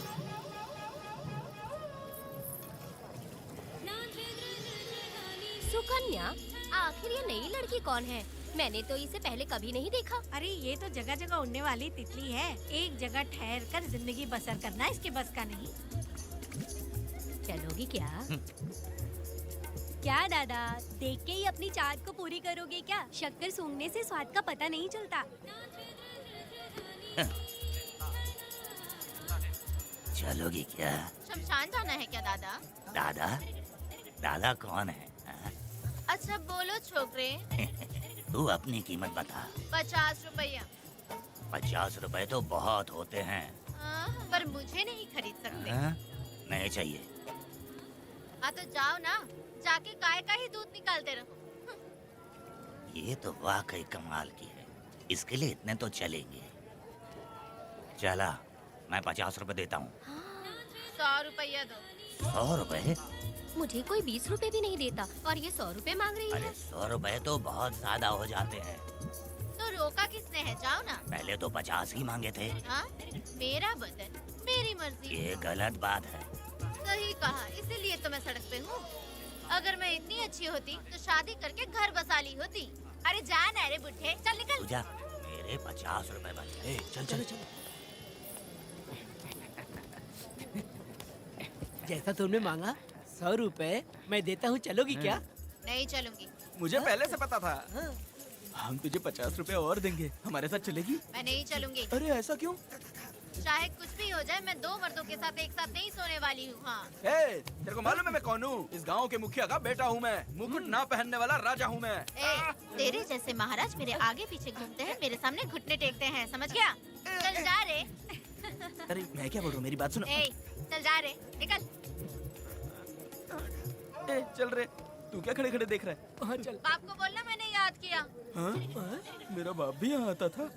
सुकन्या, आखिर ये नई लड़की कौन है? मैंने तो इसे पहले कभी नहीं देखा।
अरे ये तो जगह जगह उड़ने वाली तितली है। एक जगह ठहर कर जिंदगी बसर करना इसके बस का नहीं।
चलोगी क्या?
क्या दादा, देख के ही अपनी चाहत को पूरी करोगे क्या? शक्कर सूंघने से स्वाद का पता नहीं चलता।
चलोगी क्या?
शमशान जाना है क्या दादा?
दादा? दादा कौन है?
अच्छा बोलो छोकरे।
तू अपनी कीमत बता।
50 रुपया।
₹50 तो बहुत होते हैं।
पर मुझे नहीं खरीद सकते।
हाँ? नहीं चाहिए।
हाँ तो जाओ ना, जाके गाय का ही दूध निकालते रहो।
ये तो वाकई कमाल की है। इसके लिए इतने तो चलेंगे। चला, मैं ₹50 देता हूँ।
100 रुपया दो।
₹100?
मुझे कोई 20 रुपए भी नहीं देता और ये 100 रुपए मांग रही
अरे
है।
₹100 तो बहुत ज्यादा हो जाते हैं।
तो रोका किसने है? जाओ ना।
पहले तो 50 ही मांगे थे।
हाँ? मेरा बदन, मेरी मर्जी।
ये गलत बात है।
सही कहा, इसीलिए तो मैं सड़क पे हूँ। अगर मैं इतनी अच्छी होती तो शादी करके घर बसा ली होती। अरे जा ना रे बुढ़े, चल निकल।
पूजा, मेरे ₹50 बन गए।
चल चलो चलो। जैसा तुमने मांगा 100 रुपए मैं देता हूँ, चलोगी क्या?
नहीं चलूंगी।
मुझे पहले से पता था। हम तुझे ₹50 और देंगे, हमारे साथ चलेगी?
मैं नहीं चलूंगी।
अरे ऐसा क्यों?
चाहे कुछ भी हो जाए, मैं 2 मर्दों के साथ एक साथ नहीं सोने वाली हूँ। हाँ।
तेरे को मालूम है मैं कौन हूँ? इस गांव के मुखिया का बेटा हूँ मैं। मुकुट ना पहनने वाला राजा हूँ मैं।
तेरे जैसे महाराज मेरे आगे पीछे घूमते हैं, मेरे सामने घुटने टेकते हैं, समझ गया? चल जा रे।
अरे मैं क्या बोल रहा हूँ, मेरी बात सुनो।
चल जा रे, निकल।
चल रे, तू क्या खड़े खड़े देख रहा है? हाँ चल।
बाप को बोलना मैंने याद किया।
हाँ? मेरा बाप भी यहाँ आता था।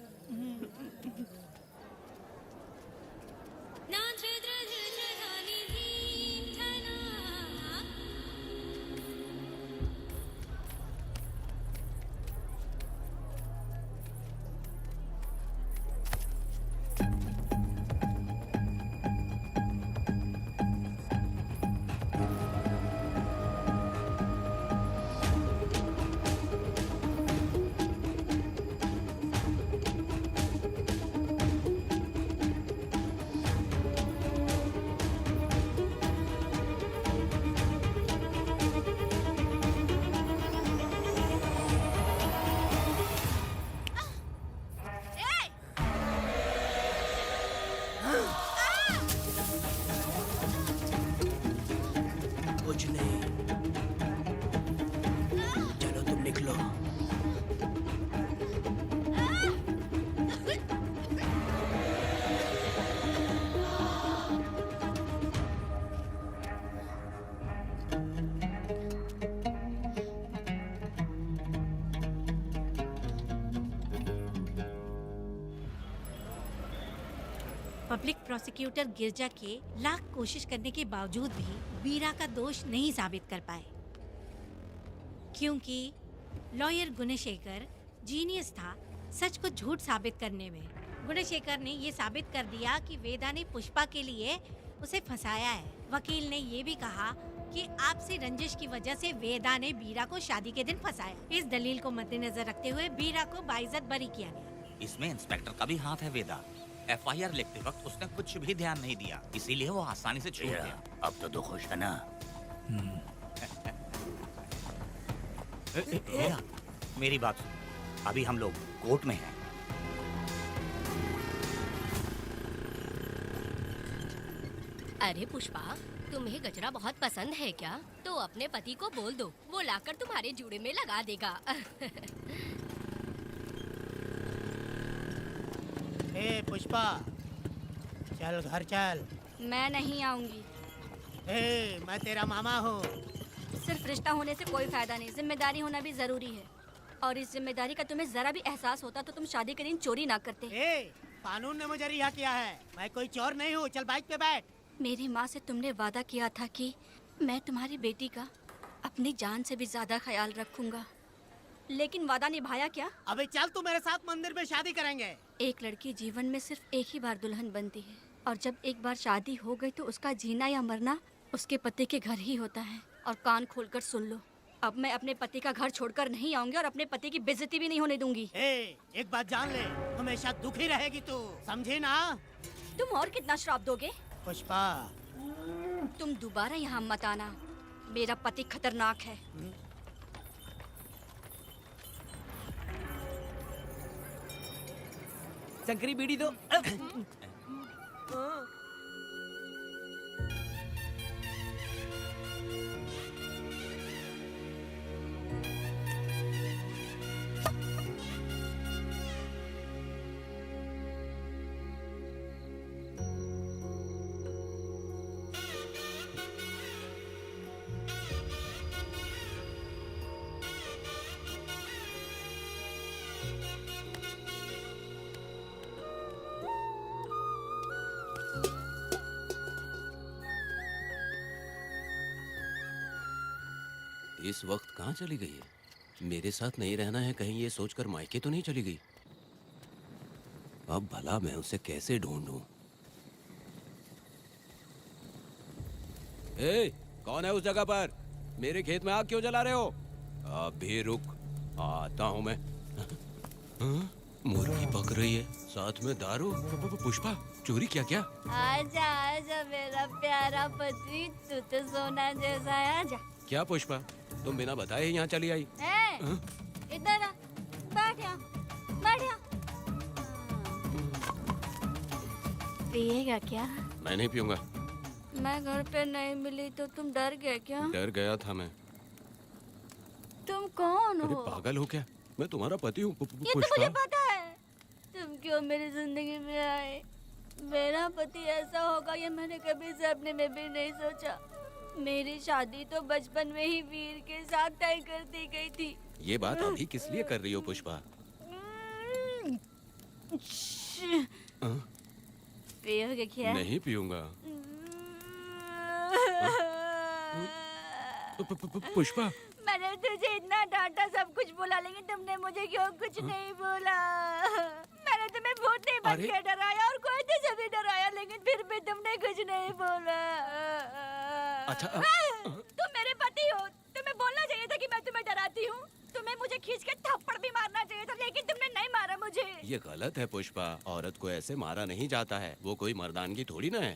कुछ नहीं, चलो तुम निकलो।
पब्लिक प्रोसिक्यूटर गिरजा के लाख कोशिश करने के बावजूद भी बीरा का दोष नहीं साबित कर पाए, क्योंकि लॉयर गुणशेखर जीनियस था सच को झूठ साबित करने में। गुणशेखर ने ये साबित कर दिया कि वेदा ने पुष्पा के लिए उसे फंसाया है। वकील ने ये भी कहा कि आपसी रंजिश की वजह से वेदा ने बीरा को शादी के दिन फंसाया। इस दलील को मद्देनजर रखते हुए बीरा को बाइज्जत बरी किया गया।
इसमें इंस्पेक्टर का भी हाथ है वेदा। FIR लिखते वक्त उसने कुछ भी ध्यान नहीं दिया, इसीलिए वो आसानी से छूट गया। अब तो तू खुश है ना? वेदा, मेरी बात सुन। अभी हम लोग कोर्ट में हैं।
अरे पुष्पा, तुम्हें गजरा बहुत पसंद है क्या? तो अपने पति को बोल दो, वो लाकर तुम्हारे जूड़े में लगा देगा।
ए पुष्पा, चल घर चल।
मैं नहीं आऊंगी।
ए, मैं तेरा मामा हूँ।
सिर्फ रिश्ता होने से कोई फायदा नहीं, जिम्मेदारी होना भी जरूरी है। और इस जिम्मेदारी का तुम्हें जरा भी एहसास होता तो तुम शादी के दिन चोरी ना करते।
ए, कानून ने मुझे रिहा किया है, मैं कोई चोर नहीं हूँ। चल बाइक पे बैठ।
मेरी माँ से तुमने वादा किया था कि मैं तुम्हारी बेटी का अपनी जान से भी ज्यादा ख्याल रखूंगा, लेकिन वादा निभाया क्या?
अबे चल, तू मेरे साथ मंदिर में शादी करेंगे।
एक लड़की जीवन में सिर्फ एक ही बार दुल्हन बनती है, और जब एक बार शादी हो गई तो उसका जीना या मरना उसके पति के घर ही होता है। और कान खोलकर सुन लो, अब मैं अपने पति का घर छोड़कर नहीं आऊंगी और अपने पति की बेइज्जती भी नहीं होने दूंगी।
एक बात जान ले, हमेशा दुखी रहेगी तू, समझी ना?
तुम और कितना श्राप दोगे?
पुष्पा,
तुम दोबारा यहाँ मत आना, मेरा पति खतरनाक है।
शंकरी बीड़ी दो।
इस वक्त कहाँ चली गई है? मेरे साथ नहीं रहना है कहीं ये सोचकर मायके तो नहीं चली गई? अब भला मैं उसे कैसे ढूंढूं? ए, कौन है उस जगह पर? मेरे खेत में आग क्यों जला रहे हो? अभी रुक, आता हूं मैं। हाँ? मुर्गी पक रही है, साथ में दारू। पुष्पा, चोरी क्या? क्या?
आजा आजा मेरा प्यारा पति, तू तो सोना जैसा है। आजा।
क्या पुष्पा, तुम बिना बताए ही यहाँ चली आई? हाँ?
इधर आ, बैठ यहाँ, बैठ यहाँ। पिएगा क्या?
मैं नहीं पीऊंगा।
मैं घर पे नहीं मिली तो तुम डर गए क्या?
डर गया था मैं।
तुम कौन
अरे
हो?
पागल हो क्या? मैं तुम्हारा पति हूँ
ये तो मुझे पता है। तुम क्यों मेरी जिंदगी में आए? मेरा पति ऐसा होगा ये मैंने कभी सपने में भी नहीं सोचा। मेरी शादी तो बचपन में ही वीर के साथ तय कर दी गई थी।
ये बात अभी किस लिए कर रही हो पुष्पा? हाँ?
पियोगे क्या?
नहीं पीऊंगा। पुष्पा,
मैंने तुझे इतना डांटा, सब कुछ बोला, लेकिन तुमने मुझे क्यों कुछ नहीं बोला? मैंने तुम्हें भूत नहीं बन के डराया और कोई तुझे भी डराया, लेकिन फिर भी तुमने कुछ नहीं बोला।
अच्छा,
तुम मेरे पति हो, तुम्हें बोलना चाहिए था कि मैं तुम्हें डराती हूँ। तुम्हें मुझे खींच के थप्पड़ भी मारना चाहिए था, लेकिन तुमने नहीं मारा मुझे।
ये गलत है पुष्पा, औरत को ऐसे मारा नहीं जाता है, वो कोई मर्दानगी थोड़ी ना है।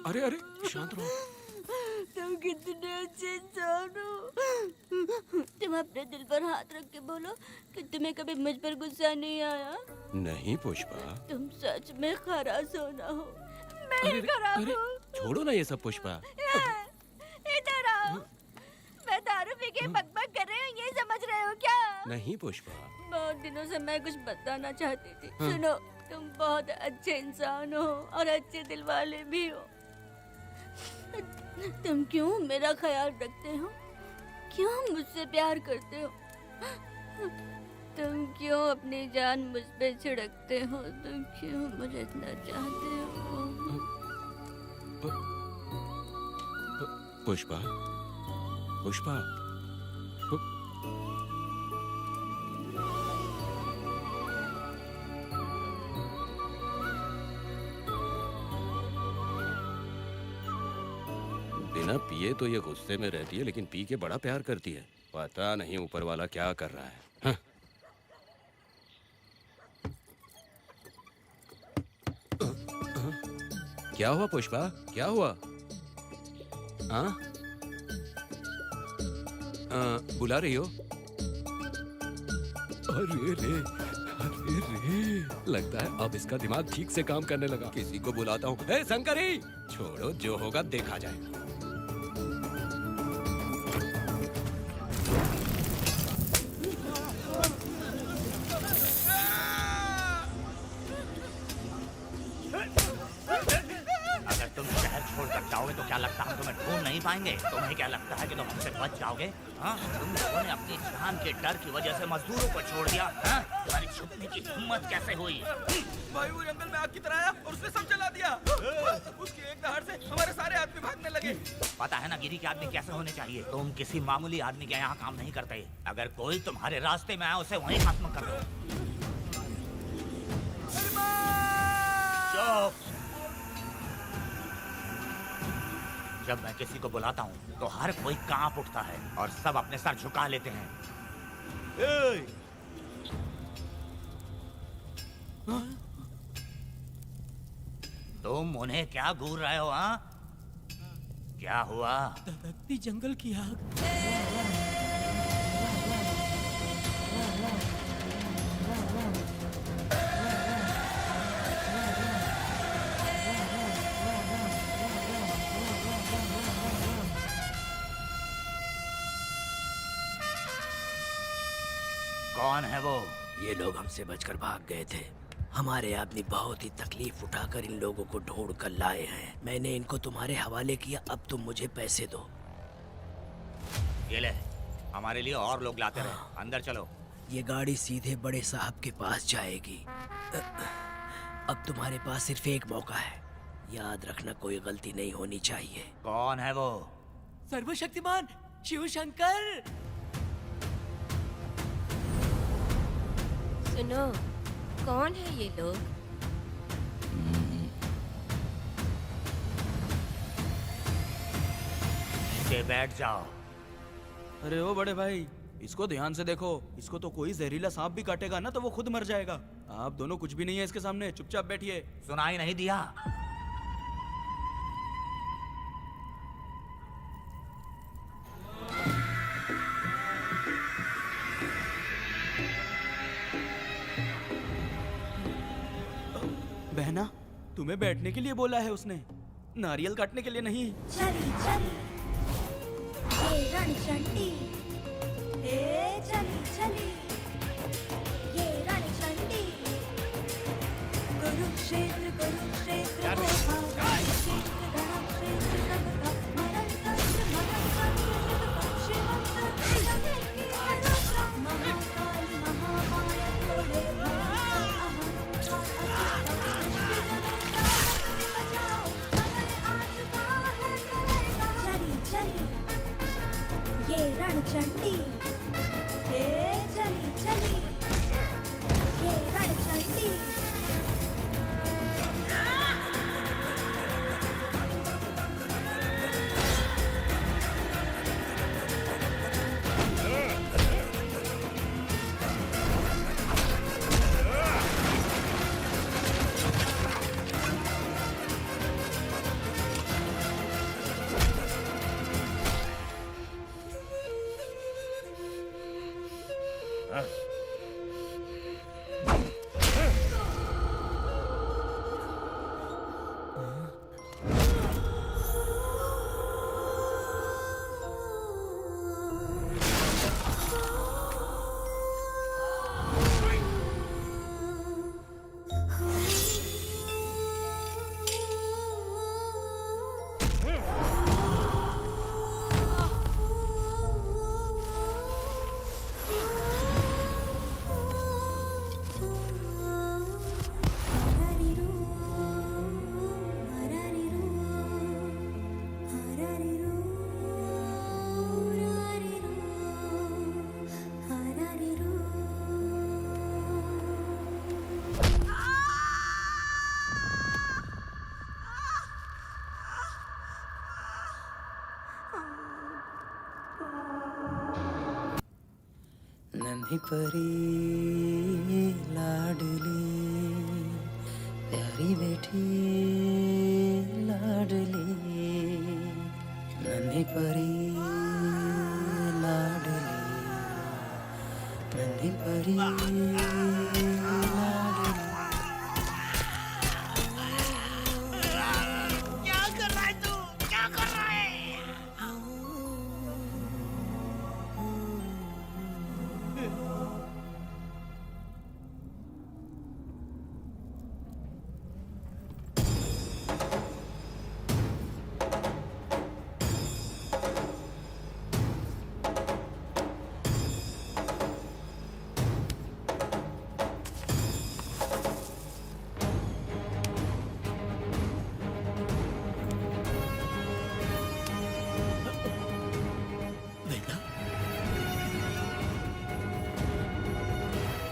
अरे अरे शांत रहो।
तुम कितने अच्छे इंसान हो। तुम अपने दिल पर हाथ रख के बोलो कि तुम्हें कभी मुझ पर गुस्सा नहीं आया।
नहीं पुष्पा,
तुम सच में खरा सोना हो। मैं
अरे,
खराब
अरे,
हूँ।
छोड़ो ना ये सब पुष्पा।
इधर आओ। मैं दारू पी के बकबक कर रही हूँ, ये समझ रहे हो क्या?
नहीं पुष्पा।
बहुत दिनों से मैं कुछ बताना चाहती थी। सुनो, तुम बहुत अच्छे इंसान हो और अच्छे दिल वाले भी हो। तुम क्यों मेरा ख्याल रखते हो? क्यों मुझसे प्यार करते हो? तुम क्यों अपनी जान मुझ पे छिड़कते हो? तुम क्यों मुझे इतना चाहते हो?
पुष्पा, पुष्पा, बिना पिए तो ये गुस्से में रहती है, लेकिन पी के बड़ा प्यार करती है। पता नहीं ऊपर वाला क्या कर रहा है। हाँ? क्या हुआ पुष्पा, क्या हुआ? हाँ? बुला रही हो? अरे रे, अरे रे, लगता है अब इसका दिमाग ठीक से काम करने लगा। किसी को बुलाता हूँ। ए शंकरी, छोड़ो, जो होगा देखा जाएगा।
जाओगे तो क्या लगता है हम तुम्हें ढूंढ नहीं पाएंगे? तुम्हें क्या लगता है कि तुम हमसे बच जाओगे? हाँ? तुम लोगों ने अपनी जान के डर की वजह से मजदूरों को छोड़ दिया। हाँ? तुम्हारी छुपने की हिम्मत कैसे हुई?
भाई वो जंगल में आग की तरह आया और उसने सब जला दिया। उसकी एक दहाड़ से हमारे सारे आदमी भागने लगे।
पता है ना गिरी के आदमी कैसे होने चाहिए? तुम किसी मामूली आदमी के यहाँ काम नहीं करते। अगर कोई तुम्हारे रास्ते में आया उसे वहीं खत्म कर दो। चुप। जब मैं किसी को बुलाता हूँ तो हर कोई कांप उठता है और सब अपने सर झुका लेते हैं। तुम उन्हें क्या घूर रहे हो? हाँ? क्या हुआ?
दहकती जंगल की आग।
कौन है वो?
ये लोग हमसे बचकर भाग गए थे। हमारे आदमी बहुत ही तकलीफ उठाकर इन लोगों को ढूंढ कर लाए हैं। मैंने इनको तुम्हारे हवाले किया, अब तुम मुझे पैसे दो।
ये ले, हमारे लिए और लोग लाते रहे। अंदर चलो।
ये गाड़ी सीधे बड़े साहब के पास जाएगी। अब तुम्हारे पास सिर्फ एक मौका है, याद रखना कोई गलती नहीं होनी चाहिए।
कौन है वो?
सर्वशक्तिमान शिव शंकर।
सुनो, कौन है ये लोग?
नीचे बैठ जाओ।
अरे ओ बड़े भाई, इसको ध्यान से देखो। इसको तो कोई जहरीला सांप भी काटेगा ना तो वो खुद मर जाएगा। आप दोनों कुछ भी नहीं है इसके सामने, चुपचाप बैठिए।
सुनाई नहीं दिया?
बहना, तुम्हें बैठने के लिए बोला है उसने, नारियल काटने के लिए नहीं।
चली चली ये रणचंडी, ए चली चली ये रणचंडी, कुरुक्षेत्र कुरुक्षेत्र ये रणचंडी, ए चली चली ये रणचंडी।
नन्ही परी लाडली प्यारी बेटी लाडली, नन्ही परी लाडली, नन्ही परी लाडली। क्या कर रहा है तू? क्या कर रहा है?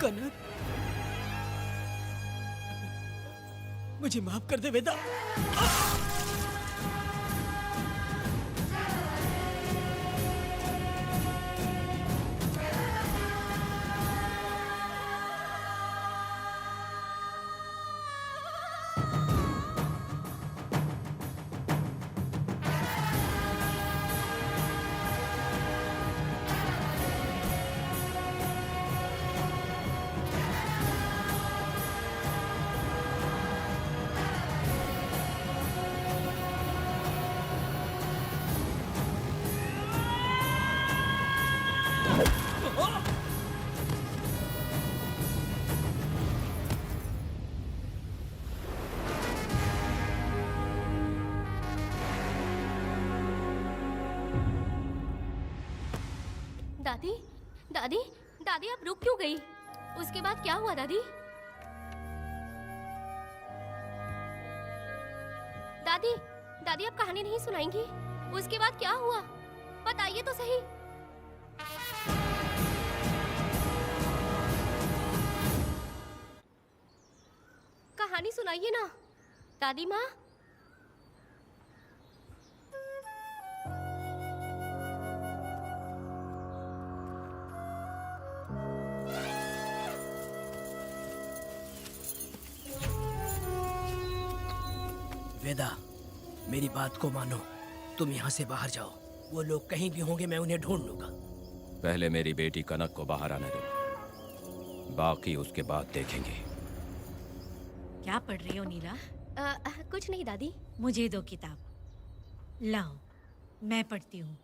कनक, मुझे माफ कर दे वेदा।
दादी, दादी, दादी आप रुक क्यों गई? उसके बाद क्या हुआ दादी? दादी, दादी आप कहानी नहीं सुनाएंगी? उसके बाद क्या हुआ? बताइए तो सही। कहानी सुनाइए ना दादी माँ।
वेदा, मेरी बात को मानो। तुम यहाँ से बाहर जाओ। वो लोग कहीं भी होंगे, मैं उन्हें ढूंढ लूंगा।
पहले मेरी बेटी कनक को बाहर आने दो, बाकी उसके बाद देखेंगे।
क्या पढ़ रही हो नीला?
कुछ नहीं दादी।
मुझे दो किताब लाओ, मैं पढ़ती हूँ।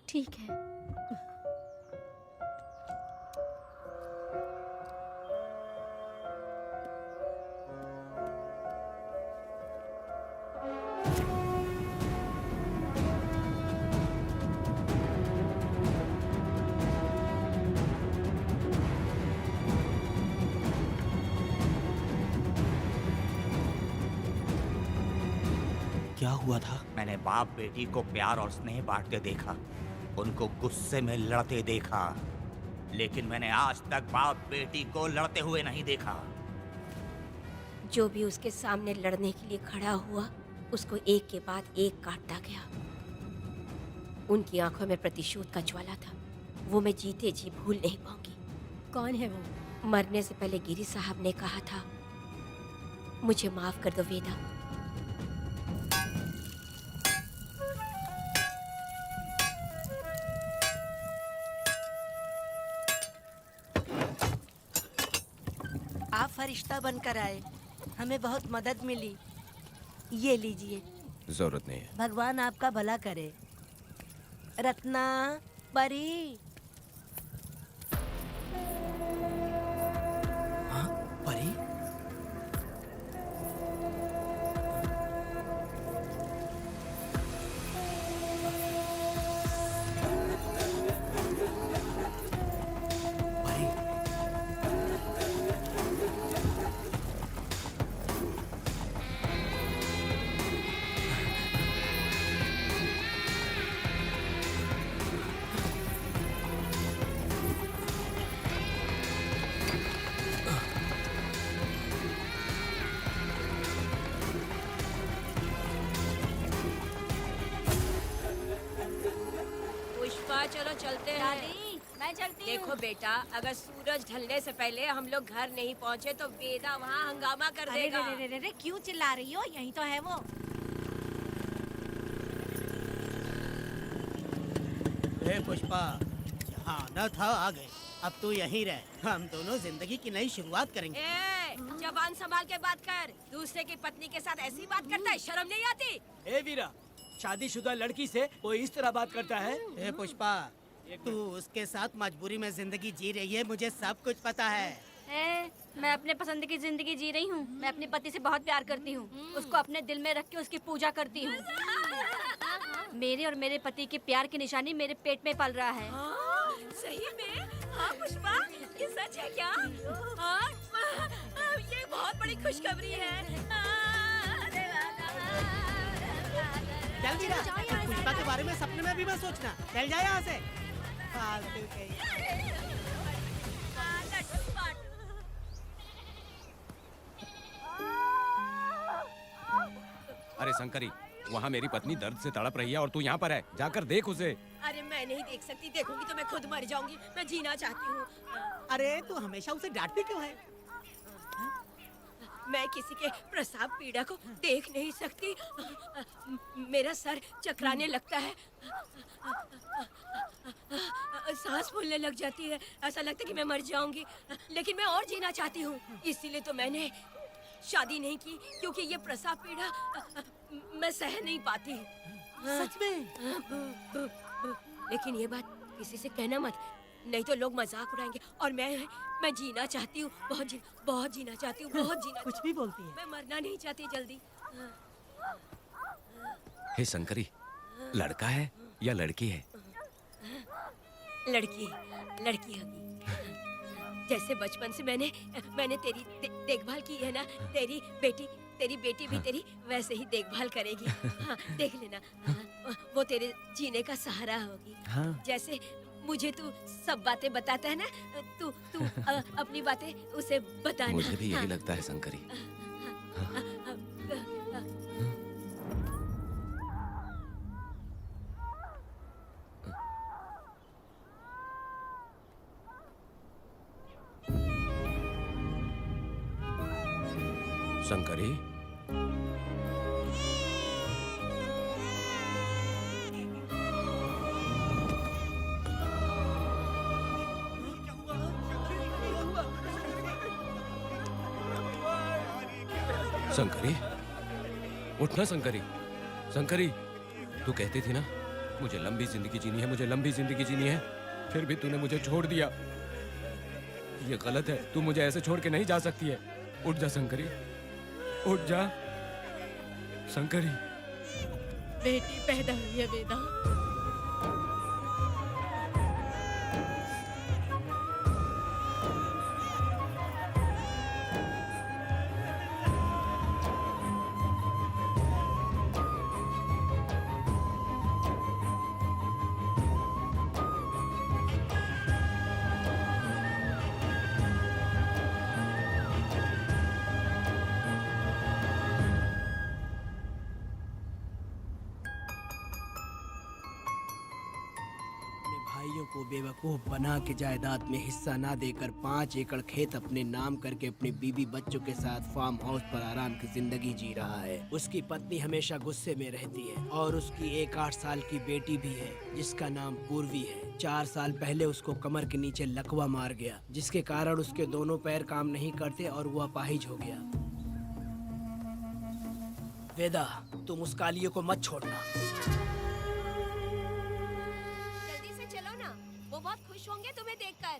ठीक है।
क्या हुआ था?
मैंने बाप बेटी को प्यार और स्नेह बांटते देखा, उनको गुस्से में लड़ते देखा, लेकिन मैंने आज तक बाप बेटी को लड़ते हुए नहीं देखा।
जो भी उसके सामने लड़ने के लिए खड़ा हुआ, उसको एक के बाद एक काटता गया। उनकी आंखों में प्रतिशोध का ज्वाला था, वो मैं जीते जी भूल नहीं पाऊंगी।
कौन है वो?
मरने से पहले गिरी साहब ने कहा था, मुझे माफ कर दो वेदा।
आप फरिश्ता बनकर आए, हमें बहुत मदद मिली। ये लीजिए।
जरूरत नहीं है।
भगवान आपका भला करे। रत्ना, परी।
हाँ, परी? परी?
पुष्पा, चलो चलते हैं।
दादी मैं चलती
देखो
हूँ।
बेटा, अगर सूरज ढलने से पहले हम लोग घर नहीं पहुँचे तो वेदा वहाँ हंगामा कर
अरे
देगा।
रे रे रे रे, क्यों चिल्ला रही हो? यहीं तो है वो।
ए पुष्पा, यहाँ आना था आ गए। अब तू यहीं रह, हम दोनों जिंदगी की नई शुरुआत करेंगे।
ए, जबान संभाल के बात कर। दूसरे की पत्नी के साथ ऐसी बात करता है, शर्म नहीं आती?
ए वीरा, शादीशुदा लड़की से कोई इस तरह बात करता है?
ए पुष्पा, तू उसके साथ मजबूरी में जिंदगी जी रही है, मुझे सब कुछ पता है।
मैं अपने पसंद की जिंदगी जी रही हूँ। मैं अपने पति से बहुत प्यार करती हूँ, उसको अपने दिल में रख के उसकी पूजा करती हूँ। मेरे और मेरे पति के प्यार की निशानी मेरे पेट में पल रहा है।
सही में? हाँ पुष्पा, ये सच है क्या? हाँ, ये बहुत बड़ी खुशखबरी है।
चल वीरा, पुष्पा के बारे में सपने में भी मत सोचना। चल जा यहाँ से। फालतू के।
अरे शंकरी, वहाँ मेरी पत्नी दर्द से तड़प रही है और तू यहाँ पर है। जाकर देख उसे।
अरे मैं नहीं देख सकती, देखूंगी तो मैं खुद मर जाऊंगी। मैं जीना चाहती हूँ।
अरे तू हमेशा उसे डांटती क्यों है?
मैं किसी के प्रसाव पीड़ा को देख नहीं सकती। मेरा सर चकराने लगता है, सांस फूलने लग जाती है, ऐसा लगता है कि मैं मर जाऊंगी। लेकिन मैं और जीना चाहती हूँ, इसीलिए तो मैंने शादी नहीं की, क्योंकि ये प्रसाव पीड़ा मैं सह नहीं पाती।
सच में?
लेकिन ये बात किसी से कहना मत, नहीं तो लोग मजाक उड़ाएंगे। और मैं जीना चाहती हूँ, बहुत जीना चाहती हूँ, बहुत जीना।
कुछ भी बोलती है।
मैं मरना नहीं चाहती जल्दी।
हे शंकरी, लड़का है या लड़की है?
लड़की होगी। जैसे बचपन से मैंने तेरी देखभाल की है ना, तेरी बेटी
तेरी बेटी भी तेरी वैसे ही देखभाल करेगी। हाँ, देख लेना। हाँ, वो तेरे जीने का सहारा होगी।
हाँ।
जैसे मुझे तू सब बातें बताता है ना, तू अपनी बातें उसे बताना।
मुझे भी यही
हाँ।
लगता है शंकरी। शंकरी, शंकरी, उठना शंकरी। शंकरी, तू कहती थी ना मुझे लंबी जिंदगी जीनी है, मुझे लंबी जिंदगी जीनी है, फिर भी तूने मुझे छोड़ दिया। ये गलत है, तू मुझे ऐसे छोड़ के नहीं जा सकती है। उठ जा शंकरी, उठ जा शंकरी।
बेटी पैदा हुई है वेदा।
भाइयों को बेवकूफ बना के जायदाद में हिस्सा ना देकर 5 एकड़ खेत अपने नाम करके अपने बीबी बच्चों के साथ फार्म हाउस पर आराम की जिंदगी जी रहा है। उसकी पत्नी हमेशा गुस्से में रहती है और उसकी एक 8 साल की बेटी भी है जिसका नाम पूर्वी है। 4 साल पहले उसको कमर के नीचे लकवा मार गया, जिसके कारण उसके दोनों पैर काम नहीं करते और वो अपाहिज हो गया। वेदा, तुम उस कालिये को मत छोड़ना।
जल्दी से चलो ना, वो बहुत खुश होंगे तुम्हें देखकर।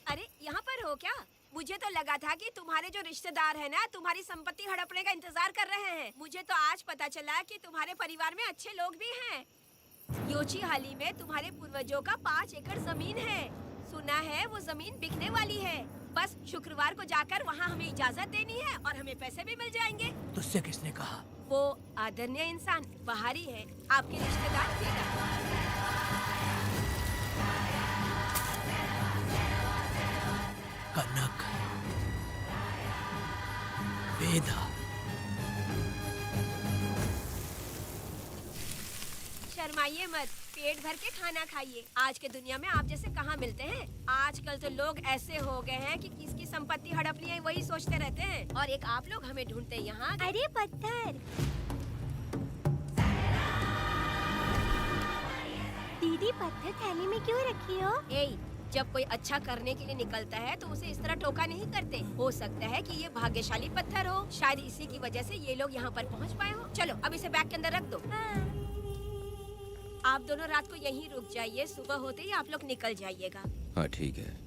अरे यहाँ पर हो क्या? मुझे तो लगा था कि तुम्हारे जो रिश्तेदार हैं ना तुम्हारी संपत्ति हड़पने का इंतजार कर रहे हैं। मुझे तो आज पता चला कि तुम्हारे परिवार में अच्छे लोग भी हैं। योची हाली में तुम्हारे पूर्वजों का 5 एकड़ जमीन है। सुना है वो जमीन बिकने वाली है। बस शुक्रवार को जाकर वहाँ हमें इजाजत देनी है और हमें पैसे भी मिल जाएंगे।
तुझसे किसने कहा?
वो आदरणीय इंसान बाहरी है, आपके रिश्तेदार वेदा।
कनक, वेदा,
शर्माइए मत, पेट भर के खाना खाइए। आज के दुनिया में आप जैसे कहाँ मिलते हैं। आजकल तो लोग ऐसे हो गए हैं कि किसकी संपत्ति हड़पनी है वही सोचते रहते हैं। और एक आप लोग हमें ढूंढते हैं यहाँ।
अरे पत्थर, दीदी पत्थर थैली में क्यों रखी हो?
जब कोई अच्छा करने के लिए निकलता है तो उसे इस तरह टोका नहीं करते। हो सकता है कि ये भाग्यशाली पत्थर हो, शायद इसी की वजह से ये लोग यहाँ पर पहुँच पाए हो। चलो अब इसे बैग के अंदर रख दो। आप दोनों रात को यहीं रुक जाइए, सुबह होते ही आप लोग निकल जाइएगा।
हाँ ठीक है।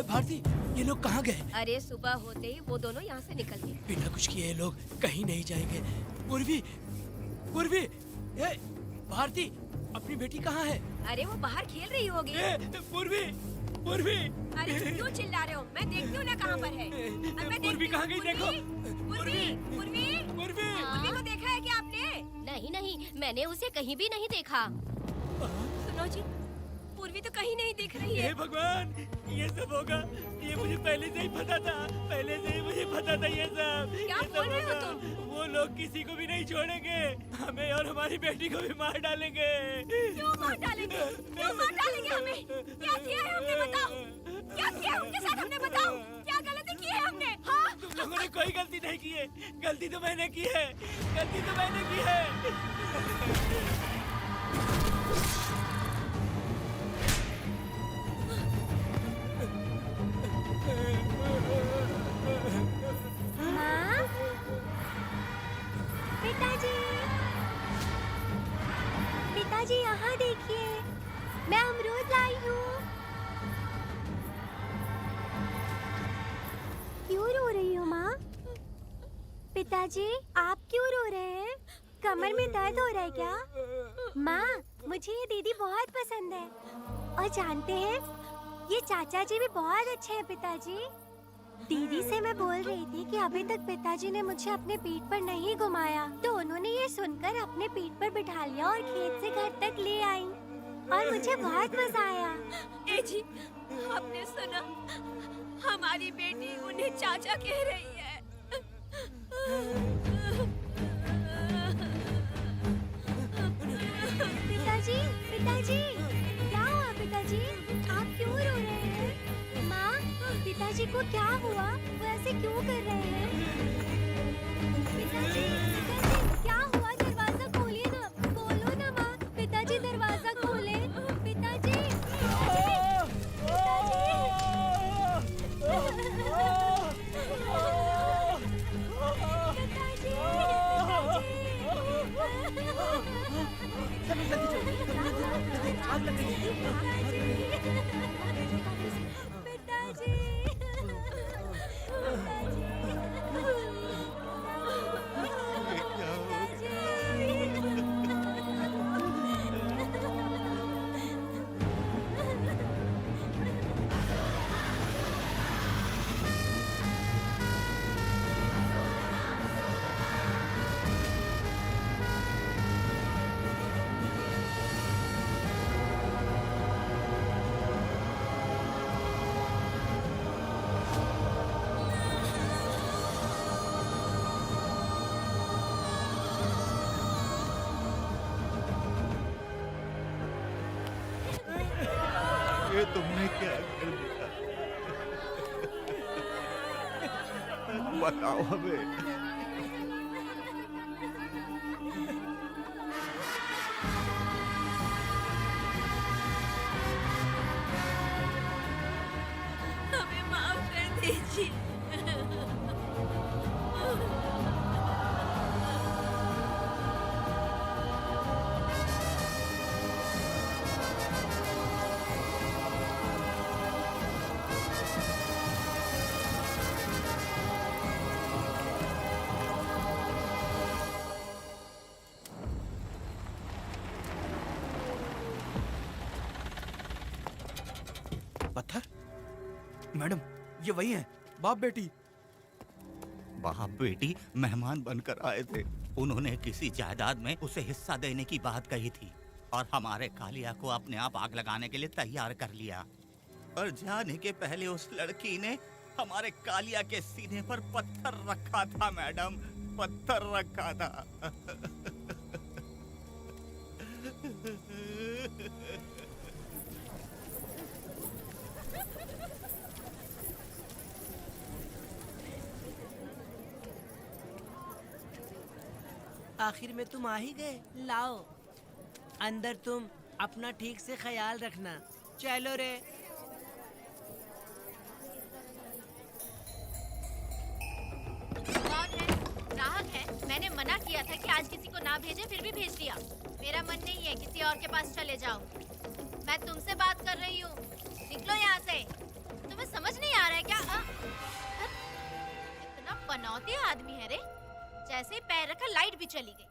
भारती, ये लोग कहाँ गए?
अरे सुबह होते ही वो दोनों यहाँ से निकल गए।
बिना कुछ किए ये लोग कहीं नहीं जाएंगे। पूर्वी, पूर्वी, ए, भारती, अपनी बेटी कहाँ है?
अरे वो बाहर खेल रही होगी।
पूर्वी, पूर्वी।
अरे क्यों चिल्ला रहे हो? मैं देखती हूँ ना कहाँ पर है। मैं
पूर्वी कहाँ गई? देखो।
पूर्वी, पूर्वी,
पूर्वी,
पूर्वी को देखा है क्या आपने?
नहीं नहीं, मैंने उसे कहीं भी नहीं देखा।
सुनो जी, पूर्वी तो कहीं नहीं दिख रही है।
हे भगवान, ये सब होगा, ये मुझे पहले से ही पता था। पहले से ही मुझे पता था ये सब।
क्या बोल रहे हो तुम?
वो लोग किसी को भी नहीं छोड़ेंगे, हमें और हमारी बेटी को भी मार डालेंगे।
क्यों मार डालेंगे? क्यों मार डालेंगे हमें? क्या किया है हमने बताओ? क्या किया है उनके साथ हमने बताओ? क्या गलती की है हमने? हाँ?
तुम लोगों ने कोई गलती नहीं की है। गलती तो मैंने की है, गलती तो मैंने की है।
माँ, पिताजी, पिताजी यहाँ देखिए, मैं अमरूद लाई हूँ।
पिताजी, आप क्यों रो रहे हैं? कमर में दर्द हो रहा है क्या? माँ, मुझे ये दीदी बहुत पसंद है। और जानते हैं, ये चाचा जी भी बहुत अच्छे हैं पिताजी। दीदी से मैं बोल रही थी कि अभी तक पिताजी ने मुझे अपने पीठ पर नहीं घुमाया, तो उन्होंने ये सुनकर अपने पीठ पर बिठा लिया और खेत से घर तक ले आई और मुझे बहुत मजा आया।
ए जी, आपने सुना? हमारी बेटी उन्हें चाचा कह रही है।
पिताजी, पिताजी, क्या हुआ पिताजी? आप क्यों रो रहे हैं? माँ, पिताजी को क्या हुआ? वो ऐसे क्यों कर रहे हैं? पिताजी, पिताजी, क्या हुआ? दरवाजा खोलिए ना, खोलो ना माँ। पिताजी दरवाजा खोले। पिताजी,
आग लग गई है।
ये तुमने क्या कर दिया? बताओ हमें।
हमें माफ कर दीजिए।
पत्थर? मैडम, ये वही है, बाप बेटी।
बाप बेटी मेहमान बनकर आए थे। उन्होंने किसी जायदाद में उसे हिस्सा देने की बात कही थी और हमारे कालिया को अपने आप आग लगाने के लिए तैयार कर लिया। और जाने के पहले उस लड़की ने हमारे कालिया के सीने पर पत्थर रखा था मैडम, पत्थर रखा था।
आखिर में तुम आ ही गए। लाओ, अंदर तुम अपना ठीक से ख्याल रखना। चलो रे।
कौन है? ग्राहक है। मैंने मना किया था कि आज किसी को ना भेजे, फिर भी भेज दिया। मेरा मन नहीं है, किसी और के पास चले जाओ। मैं तुमसे बात कर रही हूँ, निकलो यहाँ से। तुम्हें समझ नहीं आ रहा है क्या? इतना पनौती आदमी है रे, जैसे ही पैर रखा लाइट भी चली गई।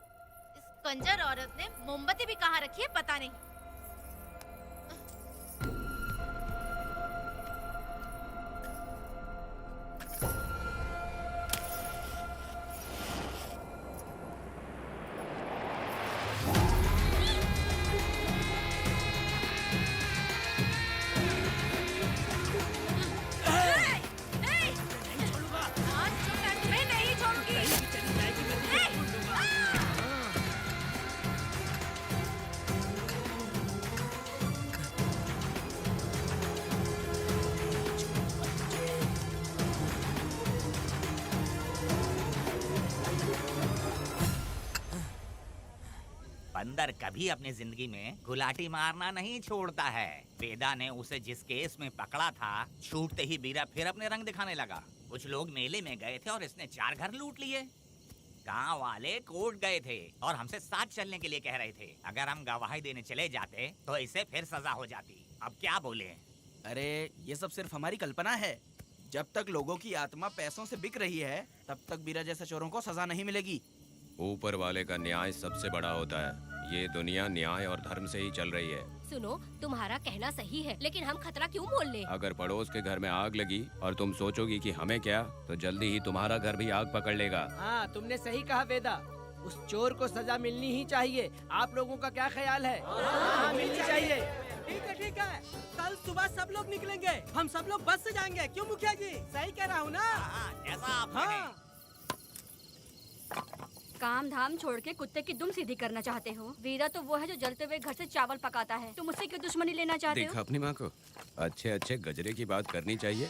इस कंजर औरत ने मोमबत्ती भी कहाँ रखी है पता नहीं।
बंदर कभी अपनी जिंदगी में गुलाटी मारना नहीं छोड़ता है। वेदा ने उसे जिस केस में पकड़ा था, छूटते ही बीरा फिर अपने रंग दिखाने लगा। कुछ लोग मेले में गए थे और इसने 4 घर लूट लिए। गांव वाले कोर्ट गए थे और हमसे साथ चलने के लिए कह रहे थे। अगर हम गवाही देने चले जाते तो इसे फिर सजा हो जाती। अब क्या बोले?
अरे ये सब सिर्फ हमारी कल्पना है। जब तक लोगों की आत्मा पैसों से बिक रही है तब तक वीरा जैसे चोरों को सजा नहीं मिलेगी।
ऊपर वाले का न्याय सबसे बड़ा होता है। ये दुनिया न्याय और धर्म से ही चल रही है।
सुनो, तुम्हारा कहना सही है, लेकिन हम खतरा क्यों मोल ले?
अगर पड़ोस के घर में आग लगी और तुम सोचोगी कि हमें क्या, तो जल्दी ही तुम्हारा घर भी आग पकड़ लेगा।
हाँ, तुमने सही कहा वेदा। उस चोर को सजा मिलनी ही चाहिए। आप लोगों का क्या ख्याल है? हाँ, मिलनी चाहिए। ठीक है। कल सुबह सब लोग निकलेंगे। हम सब लोग बस से जाएंगे। क्यों मुखिया जी? सही कह रहा हूँ ना?
ऐसा आप
हाँ।
काम धाम छोड़ के कुत्ते की दुम सीधी करना चाहते हो? वीरा तो वो है जो जलते हुए घर से चावल पकाता है। तुम उससे क्यों दुश्मनी लेना चाहते
देखा
हो?
अपनी माँ को। अच्छे अच्छे गजरे की बात करनी चाहिए,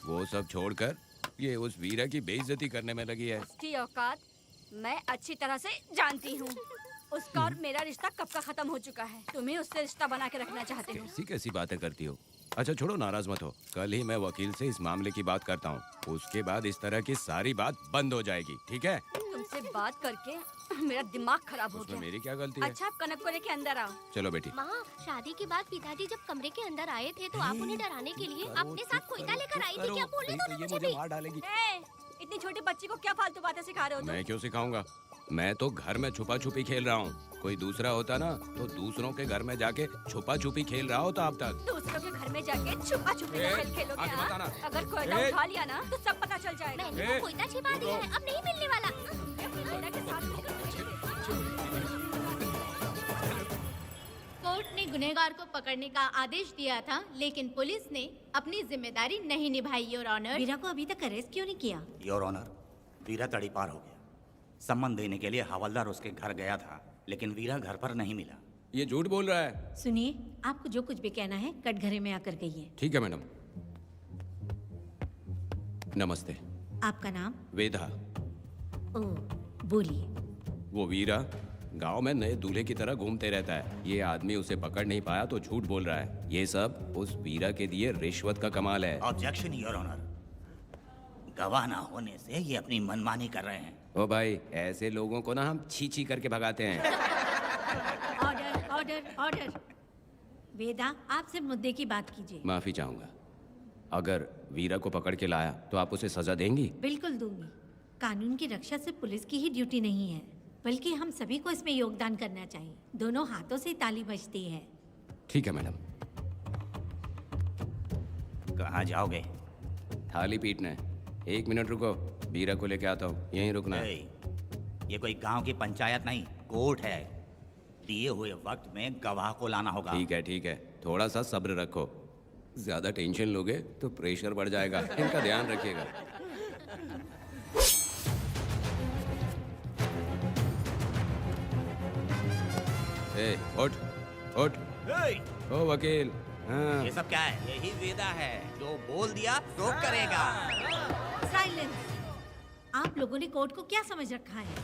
वो सब छोड़कर ये उस वीरा की बेइज्जती करने में लगी है।
उसकी औकात मैं अच्छी तरह से जानती हूँ। उसका और मेरा रिश्ता कब का खत्म हो चुका है। तुम्हें उससे रिश्ता बना के रखना चाहते हो।
कैसी कैसी बातें करती हो। अच्छा छोड़ो, नाराज मत हो। कल ही मैं वकील से इस मामले की बात करता हूँ। उसके बाद इस तरह की सारी बात बंद हो जाएगी, ठीक है?
तुमसे बात करके मेरा दिमाग खराब हो
उसमें
गया।
मेरी क्या गलती है?
अच्छा, आप कनक को लेके अंदर आओ।
चलो बेटी।
माँ, शादी के बाद पिताजी जब कमरे के अंदर आए थे तो आप उन्हें डराने के लिए अपने साथ कोयता लेकर आई थी। क्या बोले तो ना मुझे भी?
मार डालेगी।
इतनी छोटी बच्ची को क्या फालतू बातें सिखा रहे हो तुम?
मैं क्यों सिखाऊंगा? मैं तो घर में छुपा छुपी खेल रहा हूँ। कोई दूसरा होता ना तो दूसरों के घर में जाके छुपा छुपी खेल रहा होता अब तक।
दूसरों के घर में जाके छुपा छुपी का खेल खेलोगे?
आगे
हाँ?
बताना।
अगर कोयला उठा लिया ना तो सब पता चल जाएगा।
मैंने वो कोयता छिपा दिया है, अब नहीं मिलने वाला।
कोयला के साथ मिलकर
कोर्ट ने गुनहगार को पकड़ने का आदेश दिया था, लेकिन पुलिस ने अपनी जिम्मेदारी नहीं निभाई, योर ऑनर।
वीरा को अभी तक अरेस्ट क्यों नहीं किया?
योर ऑनर, वीरा तड़ीपार हो गया। सम्मान देने के लिए हवलदार उसके घर गया था, लेकिन वीरा घर पर नहीं मिला।
ये झूठ बोल रहा है।
सुनिए, आपको जो कुछ भी कहना है कटघरे में आकर कहिए।
ठीक है मैडम। नमस्ते।
आपका नाम?
वेदा।
ओ, बोलिए।
वो वीरा गांव में नए दूल्हे की तरह घूमते रहता है। ये आदमी उसे पकड़ नहीं पाया तो झूठ बोल रहा है। ये सब उस वीरा के दिए रिश्वत का कमाल है।
Objection your honour. गवाह ना होने से ये अपनी मनमानी कर रहे हैं।
ओ भाई, ऐसे लोगों को ना हम छी छी करके भगाते हैं।
Order, order, order. वेदा, आपसे मुद्दे की बात कीजिए।
माफी चाहूंगा। अगर वीरा को पकड़ के लाया तो आप उसे सजा देंगी?
बिल्कुल दूंगी। कानून की रक्षा सिर्फ पुलिस की ही ड्यूटी नहीं है, बल्कि हम सभी को इसमें योगदान करना चाहिए। दोनों हाथों से ताली बजती है।
ठीक है मैडम।
कहाँ जाओगे?
थाली पीटना है। 1 मिनट रुको, वीरा को लेके आता हूँ। यहीं रुकना है।
ये कोई गांव की पंचायत नहीं, कोर्ट है। दिए हुए वक्त में गवाह को लाना होगा।
ठीक है। थोड़ा सा सब्र रखो। ज्यादा टेंशन लोगे तो प्रेशर बढ़ जाएगा। इनका ध्यान रखिएगा। उठ उठ। ओ वकील। हाँ।
ये सब क्या है? यही वेदा है, जो बोल दिया तो करेगा।
साइलेंस। आप लोगों ने कोर्ट को क्या समझ रखा है?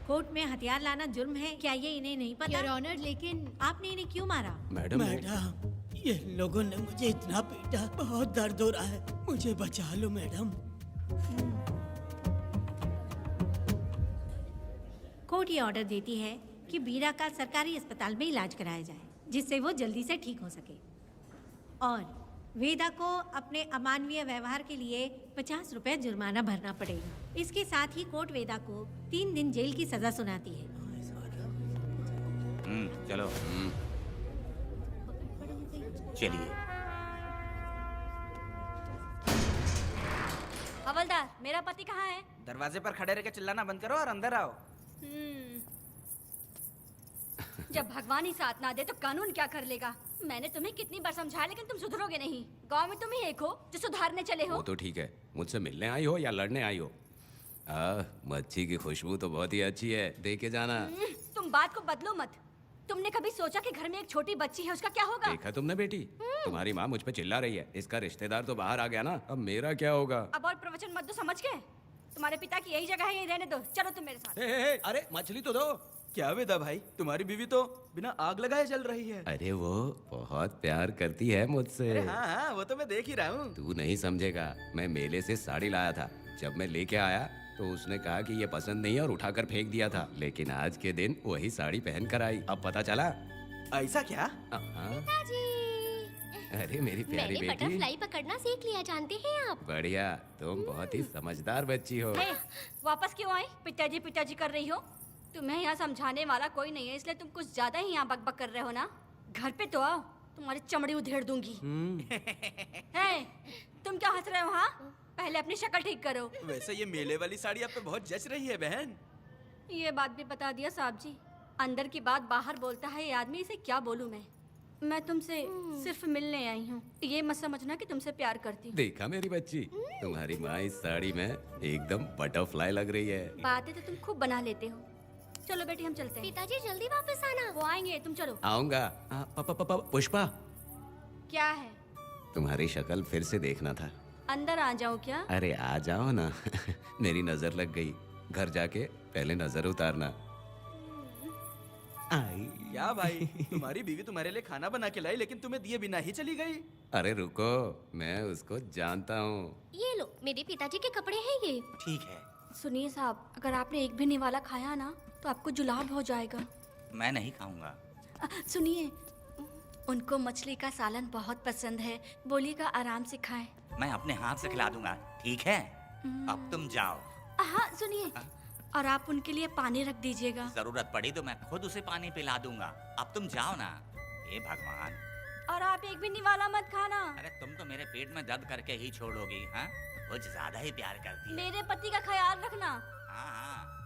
कोर्ट में हथियार लाना जुर्म है, क्या ये इन्हें नहीं पता?
योर ऑनर, लेकिन
आपने इन्हें क्यों मारा?
मैडम
ये लोगों ने मुझे इतना पीटा, बहुत दर्द हो रहा है। मुझे बचा लो मैडम।
कोर्ट ये ऑर्डर देती है कि वीरा का सरकारी अस्पताल में इलाज कराया जाए, जिससे वो जल्दी से ठीक हो सके। और वेदा को अपने अमानवीय व्यवहार के लिए 50 रुपए जुर्माना भरना पड़ेगा। इसके साथ ही कोर्ट वेदा को 3 दिन जेल की सजा सुनाती है।
चलो। चलिए।
हवलदार, मेरा पति कहाँ है?
दरवाजे पर खड़े रह के चिल्लाना बंद करो और अंदर आओ।
जब भगवान ही साथ ना दे तो कानून क्या कर लेगा? मैंने तुम्हें कितनी बार समझाया, लेकिन तुम सुधरोगे नहीं। गांव में तुम ही एक हो जो सुधारने चले हो।
वो तो ठीक है, मुझसे मिलने आई हो या लड़ने आई हो। मच्छी की खुशबू तो बहुत ही अच्छी है, दे के जाना।
तुम बात को बदलो मत। तुमने कभी सोचा कि घर में एक छोटी बच्ची है, उसका क्या होगा?
देखा तुमने बेटी, तुम्हारी माँ मुझ पे चिल्ला रही है। इसका रिश्तेदार तो बाहर आ गया ना, अब मेरा क्या होगा?
अब और प्रवचन मत दो, समझ गए? तुम्हारे पिता की यही जगह है, यही रहने दो। चलो तुम मेरे साथ।
अरे मछली तो दो। क्या वेदा भाई, तुम्हारी बीवी तो बिना आग लगाए जल रही है।
अरे वो बहुत प्यार करती है मुझसे।
हाँ, वो तो मैं देख ही रहा हूँ।
तू नहीं समझेगा। मैं मेले से साड़ी लाया था, जब मैं लेके आया तो उसने कहा कि ये पसंद नहीं है और उठाकर फेंक दिया था। लेकिन आज के दिन वही साड़ी पहन कर आई। अब पता चला।
ऐसा क्या?
हाँ।
पिताजी,
अरे मेरी प्यारी
मैंने
बेटी,
बटरफ्लाई पकड़ना सीख लिया, जानते हैं आप?
बढ़िया, तुम बहुत ही समझदार बच्ची हो।
हे, वापस क्यों आई? पिताजी पिताजी कर रही हो? तुम्हें यहाँ समझाने वाला कोई नहीं है, इसलिए तुम कुछ ज्यादा ही यहाँ बकबक कर रहे हो ना। घर पे तो आओ, तुम्हारी चमड़ी उधेड़ दूंगी। हे, तुम क्या हंस रहे हो? हाँ, पहले अपनी शक्ल ठीक करो।
वैसे ये मेले वाली साड़ी आप पे बहुत जच रही है बहन।
ये बात भी बता दिया साहब जी, अंदर की बात बाहर बोलता है ये आदमी, इसे क्या बोलूं मैं तुमसे सिर्फ मिलने आई हूँ, ये मत समझना कि तुमसे प्यार करती हूँ।
देखा मेरी बच्ची, तुम्हारी माँ इस साड़ी में एकदम बटरफ्लाई लग रही है।
बातें तो तुम खूब बना लेते हो। चलो बेटी हम चलते हैं।
पिताजी जल्दी वापस आना।
वो आएंगे, तुम चलो।
आऊंगा। पुष्पा,
क्या है?
तुम्हारी शक्ल फिर से देखना था।
अंदर आ जाओ क्या?
अरे आ जाओ ना। मेरी नजर लग गई, घर जाके पहले नजर उतारना। आई।
क्या भाई, तुम्हारी बीवी तुम्हारे लिए खाना बना के लाई, लेकिन तुम्हें दिए बिना ही चली गई।
अरे रुको, मैं उसको जानता हूँ।
ये लो, मेरे पिताजी के कपड़े हैं ये।
ठीक है,
सुनिए साहब, अगर आपने एक भी निवाला खाया ना तो आपको जुलाब हो जाएगा।
मैं नहीं खाऊंगा।
सुनिए, उनको मछली का सालन बहुत पसंद है, बोलिएगा आराम से खाएं।
मैं अपने हाथ से खिला दूंगा, ठीक है? अब तुम जाओ।
हाँ सुनिए, और आप उनके लिए पानी रख दीजिएगा।
जरूरत पड़ी तो मैं खुद उसे पानी पिला दूंगा। अब तुम जाओ ना। हे भगवान।
और आप एक भी निवाला मत खाना।
अरे तुम तो मेरे पेट में दर्द करके ही छोड़ोगी, हाँ? कुछ ज्यादा ही प्यार करती है।
मेरे पति का ख्याल रखना।
हाँ हाँ।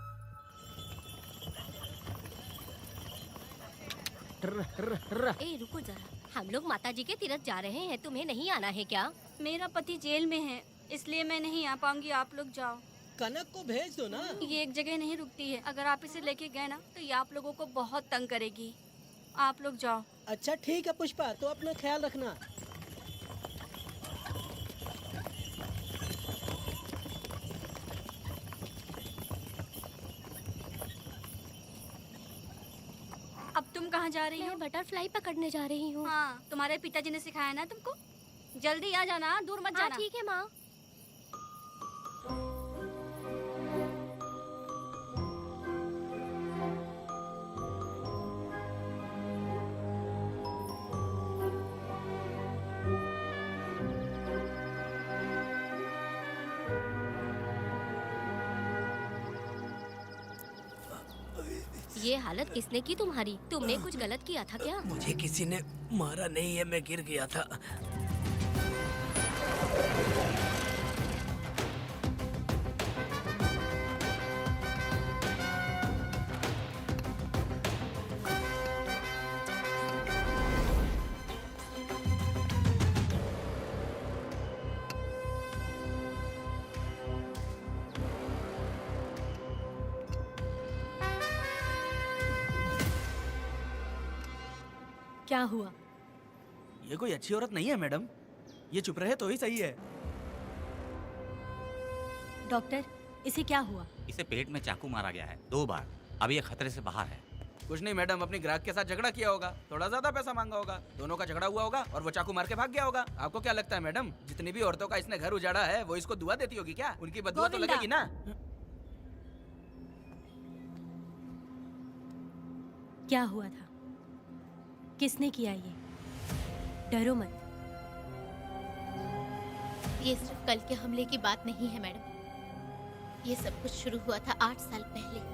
ए रुको जरा, हम लोग माताजी के तीरथ जा रहे हैं, तुम्हें नहीं आना है क्या?
मेरा पति जेल में है, इसलिए मैं नहीं आ पाऊंगी, आप लोग जाओ।
कनक को भेज दो ना।
ये एक जगह नहीं रुकती है, अगर आप इसे लेके गए ना तो ये आप लोगों को बहुत तंग करेगी। आप लोग जाओ।
अच्छा ठीक है पुष्पा, तो अपना ख्याल रखना।
अब तुम कहाँ जा रही हो?
मैं बटरफ्लाई पकड़ने जा रही हूँ।
हाँ, तुम्हारे पिताजी ने सिखाया ना तुमको। जल्दी आ जाना, दूर मत
हाँ
जाना।
ठीक है माँ। ये हालत किसने की तुम्हारी? तुमने कुछ गलत किया था क्या?
मुझे किसी ने मारा नहीं है, मैं गिर गया था।
क्या हुआ?
ये कोई अच्छी औरत नहीं है मैडम, ये चुप रहे तो ही सही है।
डॉक्टर, इसे क्या हुआ?
इसे पेट में चाकू मारा गया है 2 बार। अब ये खतरे से बाहर है।
कुछ नहीं मैडम, अपनी ग्राहक के साथ झगड़ा किया होगा, थोड़ा ज्यादा पैसा मांगा होगा, दोनों का झगड़ा हुआ होगा और वो चाकू मार के भाग गया होगा। आपको क्या लगता है मैडम, जितनी भी औरतों का इसने घर उजाड़ा है वो इसको दुआ देती होगी क्या? उनकी बदुआ तो
गोविंदा।
लगेगी ना।
क्या हुआ था? किसने किया ये? डरो मत।
ये सिर्फ कल के हमले की बात नहीं है मैडम। ये सब कुछ शुरू हुआ था 8 साल पहले।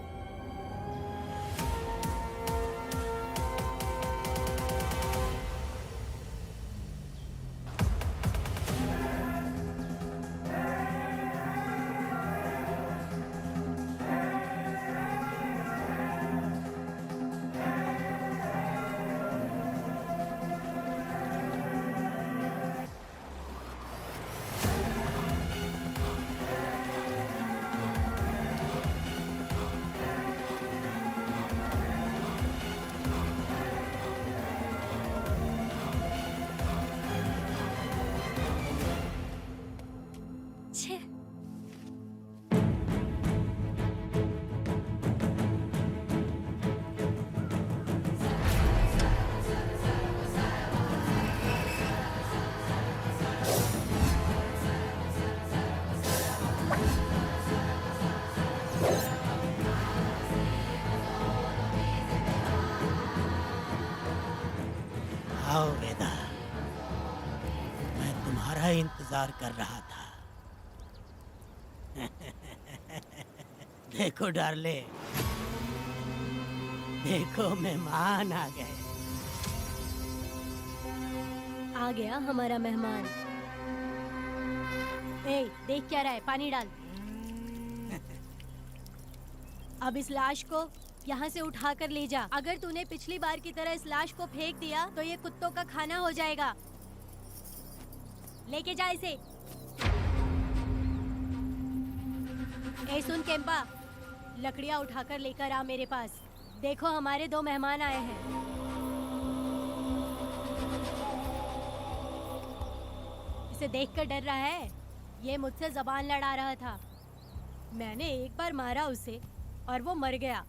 छे,
आओ वेदा,
इंतजार कर रहा था। देखो डार्ले, देखो मेहमान आ गए।
आ गया हमारा मेहमान। ए, देख क्या रहा है, पानी डाल। अब इस लाश को यहाँ से उठा कर ले जा। अगर तूने पिछली बार की तरह इस लाश को फेंक दिया तो ये कुत्तों का खाना हो जाएगा। लेके जा इसे। ए सुन केम्पा, लकड़ियाँ उठाकर लेकर आ मेरे पास। देखो हमारे 2 मेहमान आए हैं। इसे देखकर डर रहा है? ये मुझसे जबान लड़ा रहा था। मैंने एक बार मारा उसे और वो मर गया।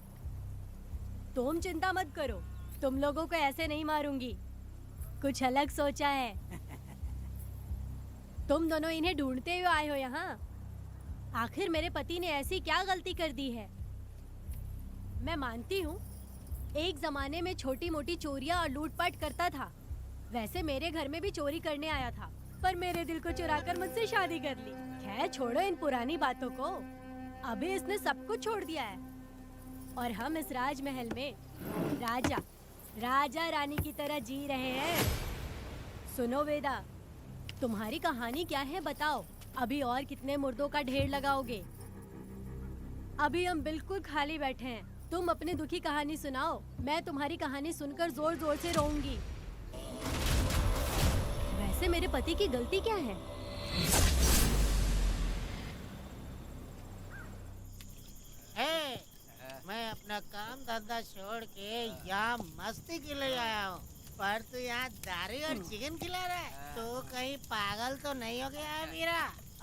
तुम चिंता मत करो, तुम लोगों को ऐसे नहीं मारूंगी। कुछ अलग सोचा है। तुम दोनों इन्हें ढूंढते हुए आए हो यहाँ। आखिर मेरे पति ने ऐसी क्या गलती कर दी है? मैं मानती हूँ एक जमाने में छोटी मोटी चोरियां और लूटपाट करता था। वैसे मेरे घर में भी चोरी करने आया था, पर मेरे दिल को चुराकर मुझसे शादी कर ली। खैर छोड़ो इन पुरानी बातों को। अभी इसने सब कुछ छोड़ दिया है और हम इस राजमहल में राजा रानी की तरह जी रहे हैं। सुनो वेदा, तुम्हारी कहानी क्या है बताओ। अभी और कितने मुर्दों का ढेर लगाओगे? अभी हम बिल्कुल खाली बैठे हैं। तुम अपनी दुखी कहानी सुनाओ, मैं तुम्हारी कहानी सुनकर जोर जोर से रोऊंगी। वैसे मेरे पति की गलती क्या है?
मैं अपना काम धंधा छोड़ के यहाँ मस्ती के लिए आया हूँ, पर तू यहाँ दारू और चिकन खिला रहा है। तो कहीं पागल तो नहीं हो गया है वीरा?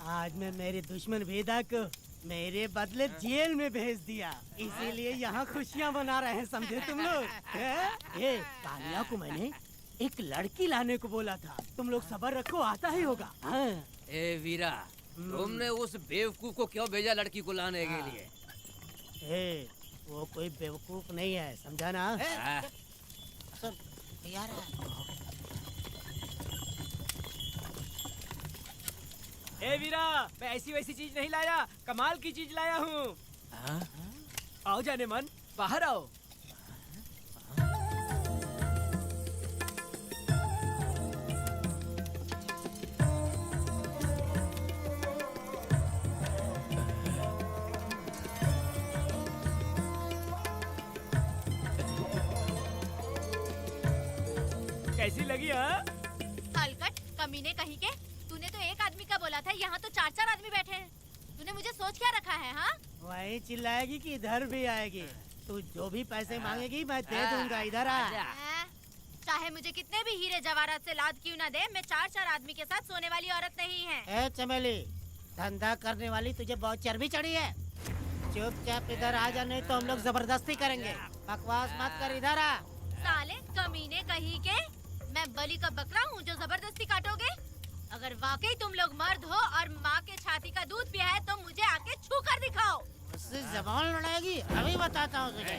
आज मैं मेरे दुश्मन वेदा को मेरे बदले जेल में भेज दिया, इसीलिए यहाँ खुशियाँ मना रहे हैं, समझे तुम लोग? ये कालिया को मैंने एक लड़की लाने को बोला था, तुम लोग सब्र रखो, आता ही होगा। हाँ।
ए वीरा, तुमने उस बेवकूफ को क्यों भेजा लड़की को लाने के लिए?
वो कोई बेवकूफ नहीं है, समझा ना? सुन यार,
ए वीरा, मैं ऐसी वैसी चीज नहीं लाया, कमाल की चीज लाया हूँ। आओ जाने मन, बाहर आओ। कैसी लगी? हाँ
हलकट कमीने कहीं के, तूने तो एक आदमी का बोला था, यहाँ तो 4-4 आदमी बैठे हैं। तूने मुझे सोच क्या रखा है? हाँ,
वही चिल्लाएगी कि इधर भी आएगी? तू जो भी पैसे मांगेगी मैं दे दूंगा, इधर आ।
चाहे मुझे कितने भी हीरे जवाहरात से लाद क्यों ना दे, मैं 4-4 आदमी के साथ सोने वाली औरत नहीं है।
ए चमेली, धंधा करने वाली तुझे बहुत चर्बी चढ़ी है। चुपचाप इधर आ जा, नहीं तो हम लोग जबरदस्ती करेंगे। बकवास मत कर, इधर आ।
साले कमीने कहीं के, मैं बलि का बकरा हूँ जो जबरदस्ती काटोगे? अगर वाकई तुम लोग मर्द हो और माँ के छाती का दूध पिया है तो मुझे आके छू कर दिखाओ।
उससे जबान लड़ाएगी, अभी बताता हूँ तुझे।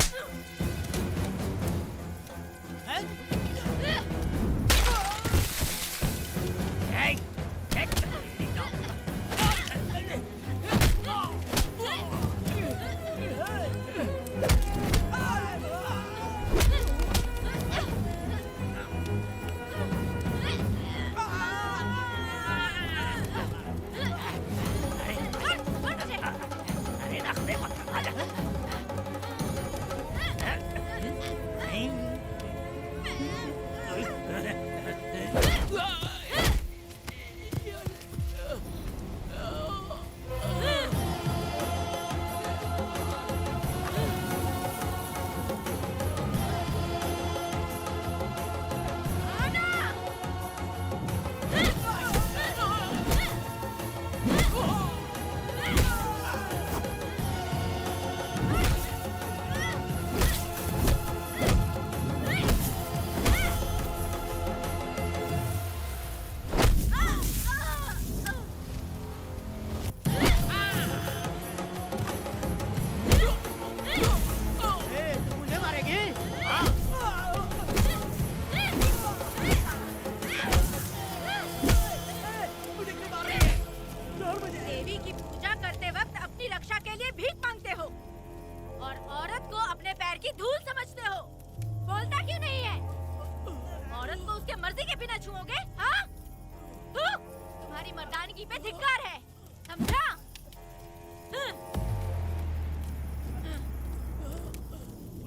पे धिक्कार है, समझा?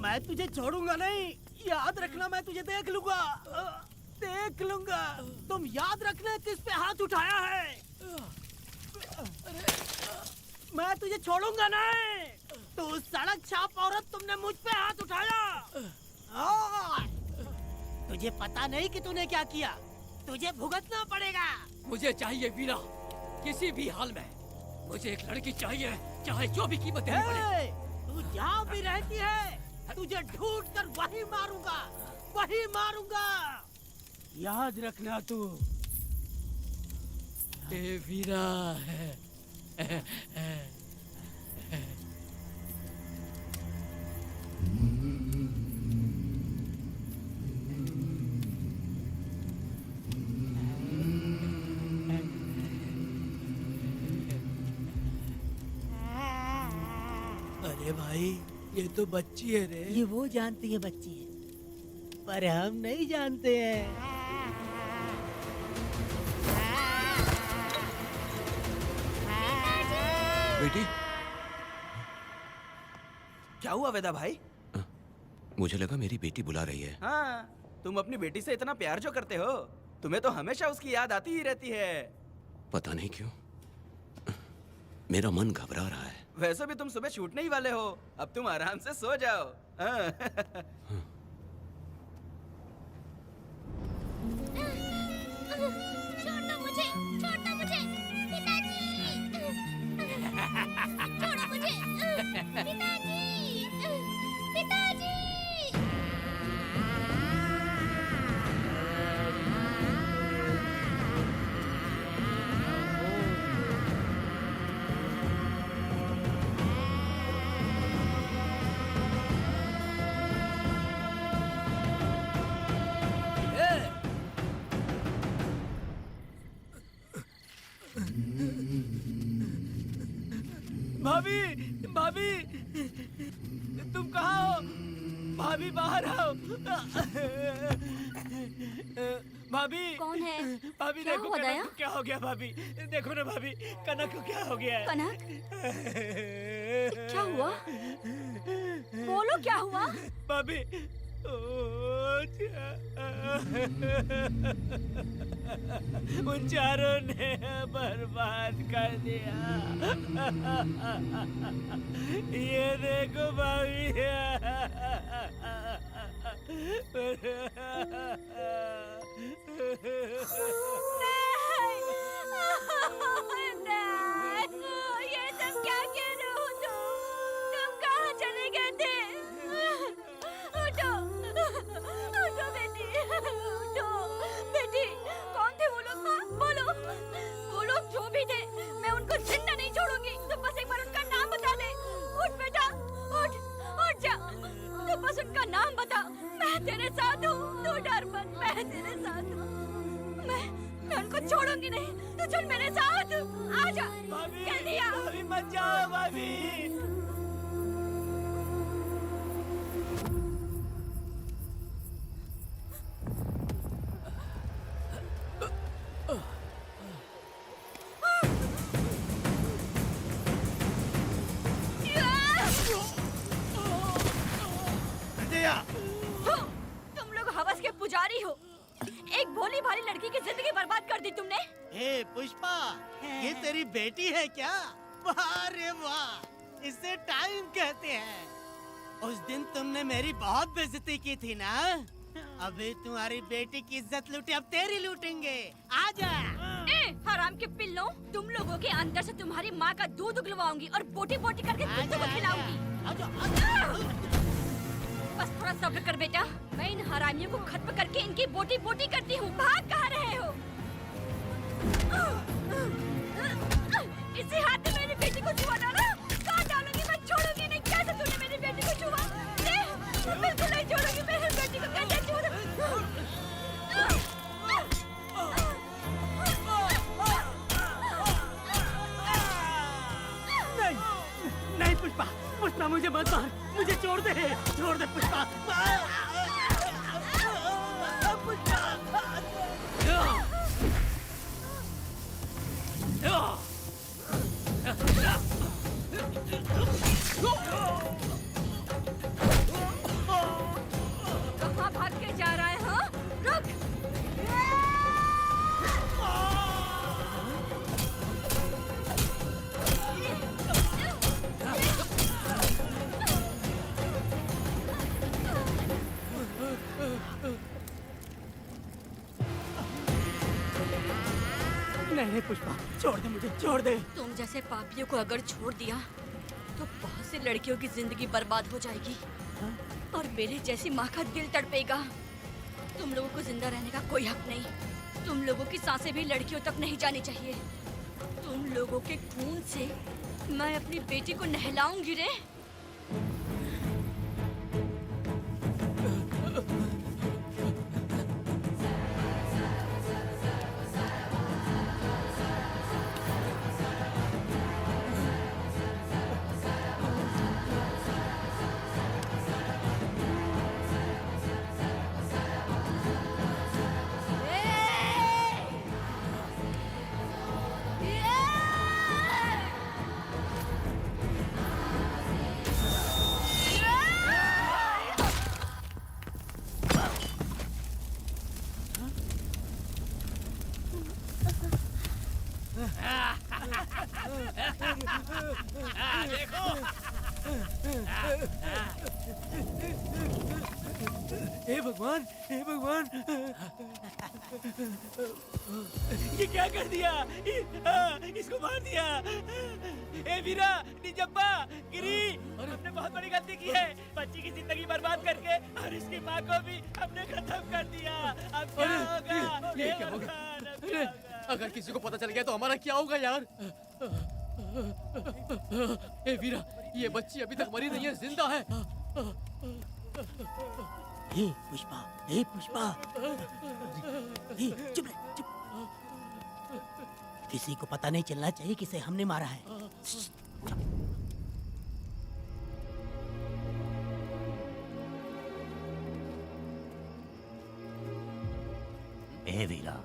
मैं तुझे छोड़ूंगा नहीं, याद रखना। मैं तुझे देख लूंगा, देख लूंगा। तुम याद रखना किस पे हाथ उठाया है। मैं तुझे छोड़ूंगा नहीं। तू सड़क छाप औरत, तुमने मुझ पे हाथ उठाया। तुझे पता नहीं कि तूने क्या किया। तुझे भुगतना पड़ेगा।
मुझे चाहिए वीरा, किसी भी हाल में मुझे एक लड़की चाहिए, चाहे जो भी कीमत देनी पड़े।
तू जहाँ भी रहती है, तुझे ढूंढ कर वही मारूंगा, वही मारूंगा। याद रखना तू।
ए वीरा।
अरे भाई, ये तो बच्ची है रे। ये वो जानती है बच्ची है, पर हम नहीं जानते हैं।
बेटी,
क्या हुआ वेदा भाई?
मुझे लगा मेरी बेटी बुला रही है।
हाँ, तुम अपनी बेटी से इतना प्यार जो करते हो, तुम्हें तो हमेशा उसकी याद आती ही रहती है।
पता नहीं क्यों मेरा मन घबरा रहा है।
वैसे भी तुम सुबह छूटने ही वाले हो, अब तुम आराम से सो जाओ। हाँ।
छोड़ो मुझे, छोड़ो मुझे, पिताजी! छोड़ो मुझे, पिताजी! पिताजी!
भाभी, भाभी, तुम कहाँ हो? भाभी बाहर आओ। भाभी।
कौन है?
भाभी
क्या
देखो
हुआ
कनक
दया?
को क्या हो गया। भाभी देखो ना, भाभी कनक को क्या हो गया है।
कनक? क्या हुआ? बोलो क्या हुआ?
भाभी, उन चारों ने बर्बाद कर दिया। ये देखो भाभी।
ये सब क्या कह रहे हो तुम कहाँ चले गए थे? उठो, उठो बेटी, उठो बेटी। कौन थे वो लोग? हाँ, बोलो। वो लोग जो भी थे, मैं उनको जिंदा नहीं छोड़ूंगी। तुम बस एक बार उनका नाम बता दे। उठ बेटा, उठ, उठ जा। तू बस उनका नाम बता, मैं तेरे साथ हूँ। तू डर मत, मैं तेरे साथ हूँ। मैं उनको छोड़ूंगी नहीं। तू चल मेरे साथ, आजा जल्दी आ।
भाभी मत जाओ भाभी।
तुम लोग हवस के पुजारी हो। एक भोली भाली लड़की की जिंदगी बर्बाद कर दी तुमने।
ए पुष्पा, ये तेरी बेटी है क्या? वाह रे वाह, इसे टाइम कहते हैं। उस दिन तुमने मेरी बहुत बेइज्जती की थी ना? अभी तुम्हारी बेटी की इज्जत लूटी, अब तेरी लूटेंगे। आजा।
हराम के पिल्लों, तुम लोगों के अंदर से तुम्हारी माँ का दूध उगलवाऊंगी और बोटी बोटी करके कुत्तों को खिलाऊंगी। बस थोड़ा सब्र कर बेटा, मैं इन हरामियों को खत्म करके इनकी बोटी बोटी करती हूँ। भाग कहाँ रहे हो? इसी हाथ में मेरी बेटी को छुआ डाला। कहाँ डालूंगी? मैं छोड़ूंगी नहीं। कैसे तूने मेरी बेटी को छुआ? बिल्कुल नहीं छोड़ूंगी मेरी बेटी को। कैसे छुआ?
नहीं पुष्पा, पुष्पा मुझे मत मार, मुझे छोड़ दे पुष्पा। पुष्पा। नहीं पुष्पा, छोड़ दे मुझे, छोड़ दे।
तुम जैसे पापियों को अगर छोड़ दिया तो बहुत सी लड़कियों की जिंदगी बर्बाद हो जाएगी और मेरे जैसी माँ का दिल तड़पेगा। तुम लोगों को जिंदा रहने का कोई हक नहीं। तुम लोगों की सांसें भी लड़कियों तक नहीं जानी चाहिए। तुम लोगों के खून से मैं अपनी बेटी को नहलाऊंगी रे।
हे भगवान, हे भगवान, ये क्या कर दिया? इसको मार दिया। ए वीरा, निजप्पा, गिरी, हमने बहुत बड़ी गलती की है। बच्ची की जिंदगी बर्बाद करके और इसकी माँ को भी हमने खत्म कर दिया। अब क्या होगा?
ये क्या होगा? अरे, अगर किसी को पता चल गया तो हमारा क्या होगा यार? ए वीरा, ये बच्ची अभी तक मरी नहीं है, जिंदा है।
हे पुष्पा, हे पुष्पा, हे चुप रह, चुप। किसी को पता नहीं चलना चाहिए किसे हमने मारा है।
ए वीरा,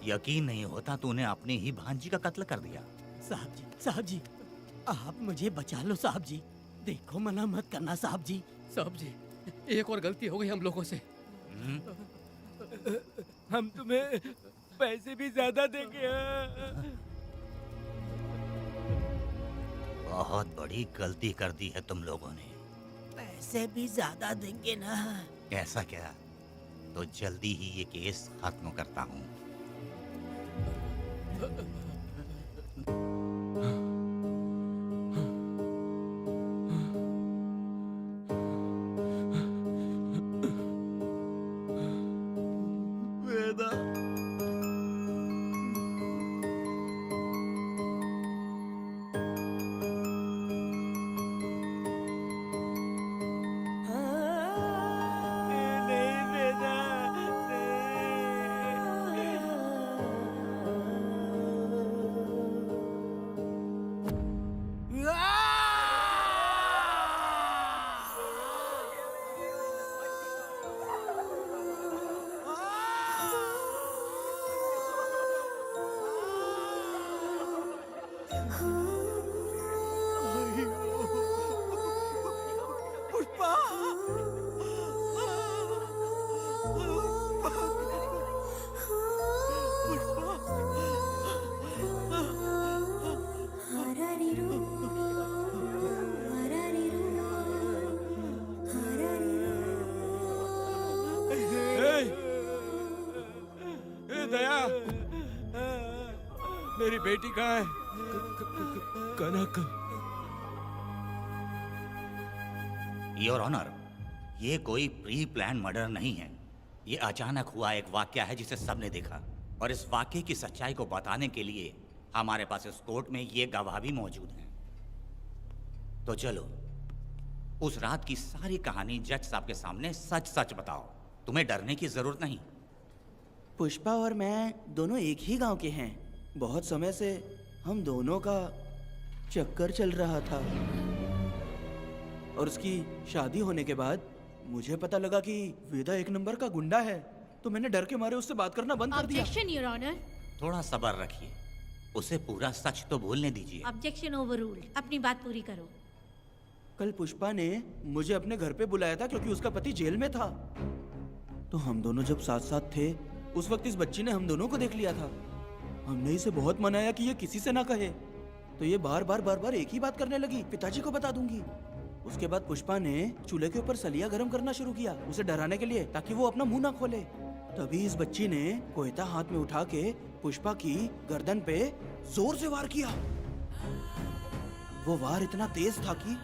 यकीन नहीं होता तूने अपनी ही भांजी का कत्ल कर दिया।
साहब जी, आप मुझे बचा लो साहब जी। देखो, मना मत करना साहब जी।
साहब जी, एक और गलती हो गई हम लोगों से।
हम तुम्हें पैसे भी ज्यादा देंगे।
बहुत बड़ी गलती कर दी है तुम लोगों ने।
पैसे भी ज्यादा देंगे ना?
ऐसा क्या? तो जल्दी ही ये केस खत्म करता हूँ।
मेरी बेटी कहाँ है? कनक।
योर ऑनर, ये कोई प्री प्लान मर्डर नहीं है। ये अचानक हुआ एक वाकया है जिसे सबने देखा, और इस वाकये की सच्चाई को बताने के लिए हमारे पास इस कोर्ट में ये गवाह भी मौजूद हैं। तो चलो, उस रात की सारी कहानी जज साहब के सामने सच सच बताओ। तुम्हें डरने की जरूरत नहीं।
पुष्पा और मैं दोनों एक ही गांव के हैं। बहुत समय से हम दोनों का चक्कर चल रहा था, और उसकी शादी होने के बाद मुझे पता लगा कि वेदा एक नंबर का गुंडा है, तो मैंने डर के मारे उससे बात करना बंद कर दिया।
Objection your honour.
थोड़ा सब्र रखिए, उसे पूरा सच तो बोलने दीजिए।
Objection overruled. अपनी बात पूरी करो।
कल पुष्पा ने मुझे अपने घर पे बुलाया था क्योंकि उसका पति जेल में था। तो हम दोनों जब साथ साथ थे, उस वक्त इस बच्ची ने हम दोनों को देख लिया था। हमने इसे बहुत मनाया कि ये किसी से ना कहे, तो ये बार बार एक ही बात करने लगी, पिताजी को बता दूंगी। उसके बाद पुष्पा ने चूल्हे के ऊपर सलिया गर्म करना शुरू किया, उसे डराने के लिए, ताकि वो अपना मुंह ना खोले। तभी इस बच्ची ने कोयता हाथ में उठा के पुष्पा की गर्दन पे जोर से वार किया। वो वार इतना तेज था कि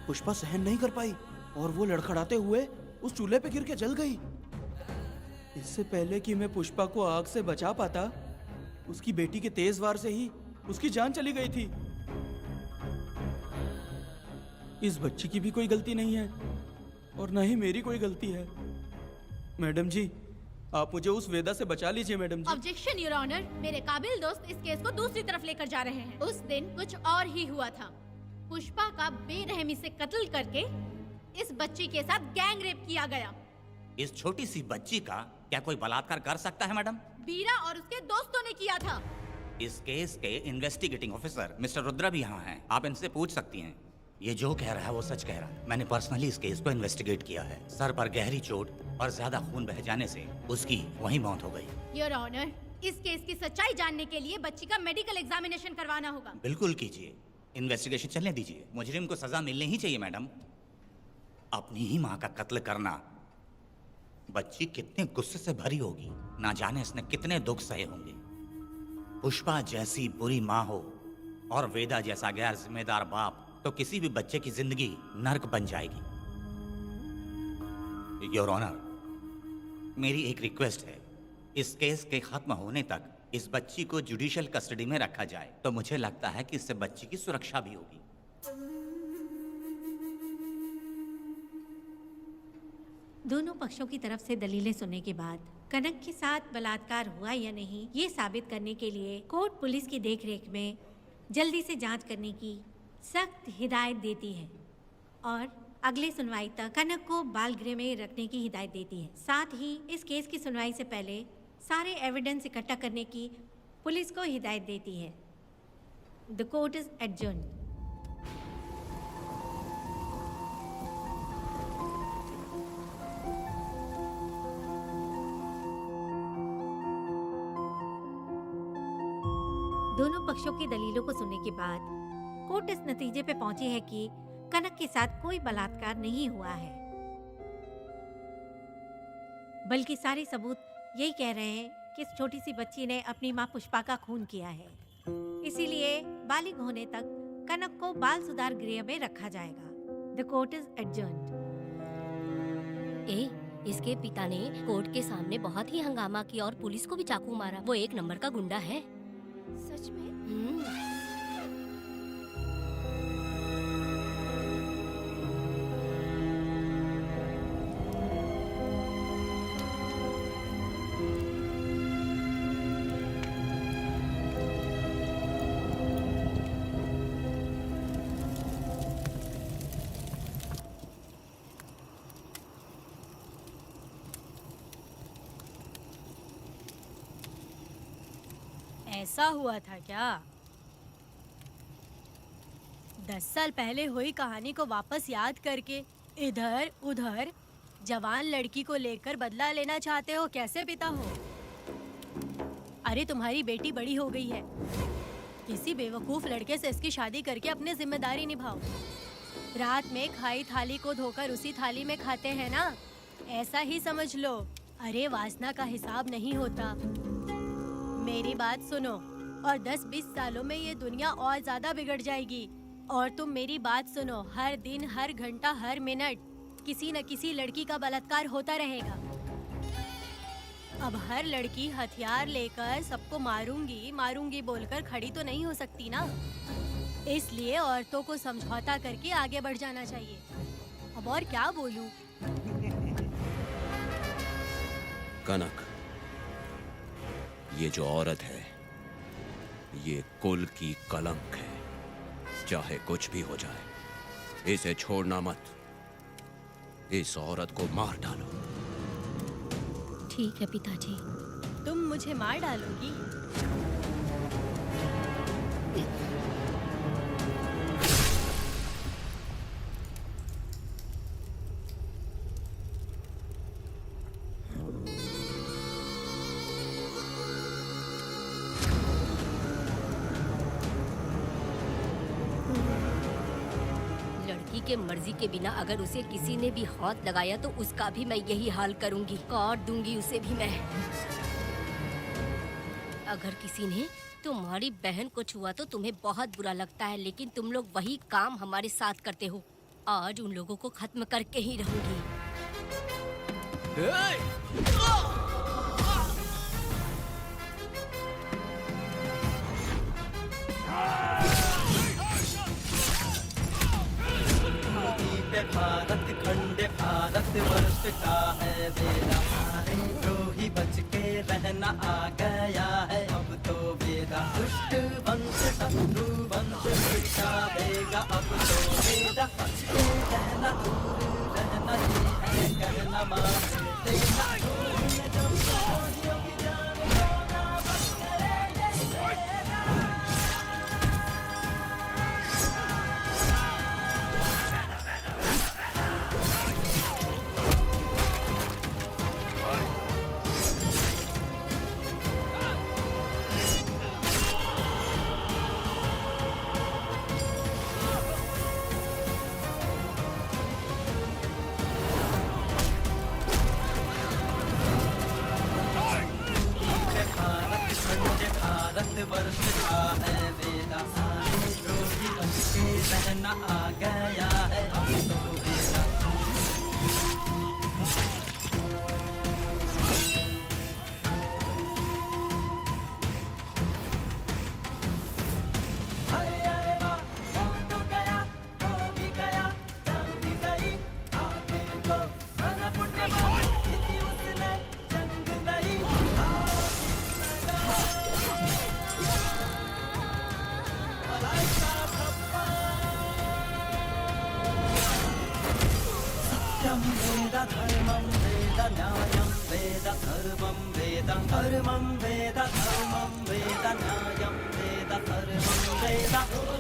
पुष्पा सहन नहीं कर पाई और वो लड़खड़ाते हुए उस चूल्हे पे गिर के जल गई। इससे पहले कि मैं पुष्पा को आग से बचा पाता, उसकी बेटी के तेज वार से ही उसकी जान चली गई थी। इस बच्ची की भी कोई गलती नहीं है और न ही मेरी कोई गलती है। मैडम जी, आप मुझे उस वेदा से बचा लीजिए madam ji.
Objection your honour, मेरे काबिल दोस्त इस केस को दूसरी तरफ लेकर जा रहे हैं। उस दिन कुछ और ही हुआ था। पुष्पा का बेरहमी से कत्ल करके इस बच्ची के साथ गैंग रेप किया गया।
इस छोटी सी बच्ची का क्या कोई बलात्कार कर सकता है मैडम?
बीरा और उसके दोस्तों ने किया था।
इस केस के इन्वेस्टिगेटिंग ऑफिसर मिस्टर रुद्रा भी यहाँ हैं। आप इनसे पूछ सकती हैं। ये जो कह रहा है वो सच कह रहा है। मैंने पर्सनली इस केस को इन्वेस्टिगेट किया है। सर पर गहरी चोट और ज्यादा खून बह जाने से उसकी वहीं मौत हो गई।
योर ऑनर, इस केस की सच्चाई जानने के लिए बच्ची का मेडिकल एग्जामिनेशन करवाना होगा।
बिल्कुल कीजिए, इन्वेस्टिगेशन चलने दीजिए। मुजरिम को सजा मिलनी ही चाहिए मैडम। अपनी ही माँ का कत्ल करना, बच्ची कितने गुस्से से भरी होगी, ना जाने इसने कितने दुख सहे होंगे। पुष्पा जैसी बुरी माँ हो और वेदा जैसा गैर जिम्मेदार बाप, तो किसी भी बच्चे की जिंदगी नर्क बन जाएगी। योर ऑनर, मेरी एक रिक्वेस्ट है, इस केस के खत्म होने तक इस बच्ची को जुडिशियल कस्टडी में रखा जाए, तो मुझे लगता है कि इससे बच्ची की सुरक्षा भी होगी।
दोनों पक्षों की तरफ से दलीलें सुनने के बाद कनक के साथ बलात्कार हुआ या नहीं, ये साबित करने के लिए कोर्ट पुलिस की देखरेख में जल्दी से जांच करने की सख्त हिदायत देती है और अगले सुनवाई तक कनक को बाल गृह में रखने की हिदायत देती है। साथ ही इस केस की सुनवाई से पहले सारे एविडेंस इकट्ठा करने की पुलिस को हिदायत देती है। The court is adjourned. दोनों पक्षों की दलीलों को सुनने के बाद कोर्ट इस नतीजे पे पहुंची है कि कनक के साथ कोई बलात्कार नहीं हुआ है, बल्कि सारे सबूत यही कह रहे हैं कि इस छोटी सी बच्ची ने अपनी मां पुष्पा का खून किया है। इसीलिए बालिग होने तक कनक को बाल सुधार गृह में रखा जाएगा। The court is adjourned.
इसके पिता ने कोर्ट के सामने बहुत ही हंगामा किया और पुलिस को भी चाकू मारा। वो एक नंबर का गुंडा है।
सच में?
ऐसा हुआ था क्या? 10 साल पहले हुई कहानी को वापस याद करके इधर उधर जवान लड़की को लेकर बदला लेना चाहते हो? कैसे पिता हो? अरे तुम्हारी बेटी बड़ी हो गई है, किसी बेवकूफ लड़के से इसकी शादी करके अपनी जिम्मेदारी निभाओ। रात में खाई थाली को धोकर उसी थाली में खाते हैं ना, ऐसा ही समझ लो। अरे वासना का हिसाब नहीं होता। मेरी बात सुनो, और 10-20 सालों में ये दुनिया और ज्यादा बिगड़ जाएगी। और तुम मेरी बात सुनो, हर दिन, हर घंटा, हर मिनट किसी न किसी लड़की का बलात्कार होता रहेगा। अब हर लड़की हथियार लेकर सबको मारूंगी मारूंगी बोलकर खड़ी तो नहीं हो सकती ना। इसलिए औरतों को समझौता करके आगे बढ़ जाना चाहिए। अब और क्या बोलूं?
कनक, ये जो औरत है, ये कुल की कलंक है। चाहे कुछ भी हो जाए, इसे छोड़ना मत। इस औरत को मार डालो।
ठीक है पिताजी।
तुम मुझे मार डालोगी?
के मर्जी के बिना अगर उसे किसी ने भी हाथ लगाया तो उसका भी मैं यही हाल करूंगी, काट दूंगी उसे भी मैं। अगर किसी ने तुम्हारी बहन को छुआ तो तुम्हें बहुत बुरा लगता है, लेकिन तुम लोग वही काम हमारे साथ करते हो। आज उन लोगों को खत्म करके ही रहूंगी।
भारत खंड भारत वर्ष का है बेड़ा, सारे द्रोही बच के रहना आ गया है अब तो बेड़ा। दुष्ट वंश शत्रु वंश मिटा देगा अब तो बेड़ा। बच के रहना दूर रहना ये है कहना मान देना। जब द्रोहियों की जान होना बच करे ये बेड़ा। भारत वर्ष का है बेड़ा, सारे द्रोही बच के रहना आ गया है अब तो बेड़ा। अरे अरे वाह, हो तो गया, हो भी गया, जान भी गई, आगे को बना पुण्यवान, जीती उसने जंग नहीं। सत्यं वेद धर्मं वेद न्यायं वेद सर्वं वेद धर्मं वेद धर्मं वेद न्यायं वेद सर्वं वेद।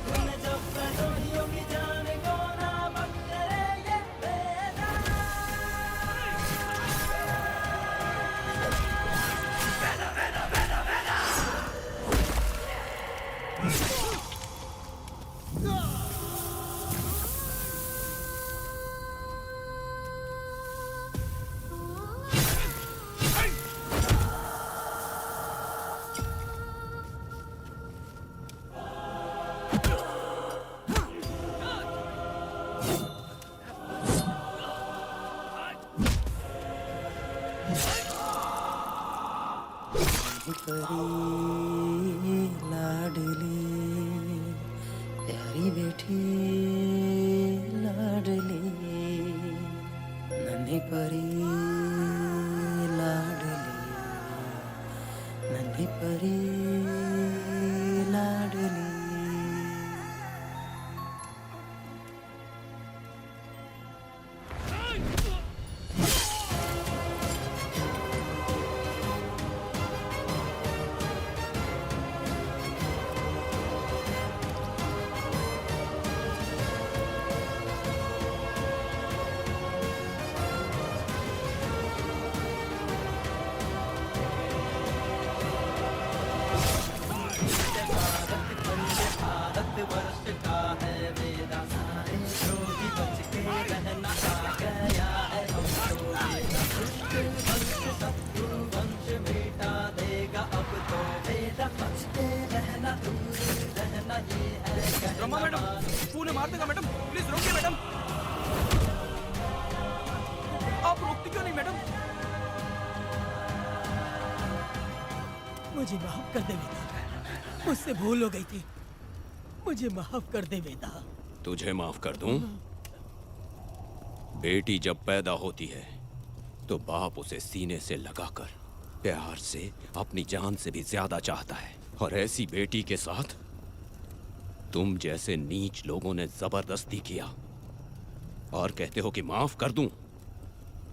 गुण जब द्रोहियों की जान को ना बख्शे ये वेद। परी लाडली प्यारी बेटी लाडली, नन्ही परी लाडली, नन्ही परी लाडली। वर्ष का है वेदा, सारे द्रोही बच के रहना आ गया है अब तो वेदा। दुष्ट वंश शत्रु वंश मिटा देगा अब तो वेदा। बच के रहना दूर रहना ये है कहना।
मैडम पूने मार देगा मैडम, प्लीज रोकिए मैडम। आप रोकती क्यों नहीं मैडम?
मुझे माफ कर दे वेदा, मुझसे भूल हो गई थी, मुझे माफ कर दे वेदा।
तुझे माफ कर दूं? बेटी जब पैदा होती है तो बाप उसे सीने से लगाकर प्यार से अपनी जान से भी ज्यादा चाहता है, और ऐसी बेटी के साथ तुम जैसे नीच लोगों ने जबरदस्ती किया और कहते हो कि माफ कर दूं।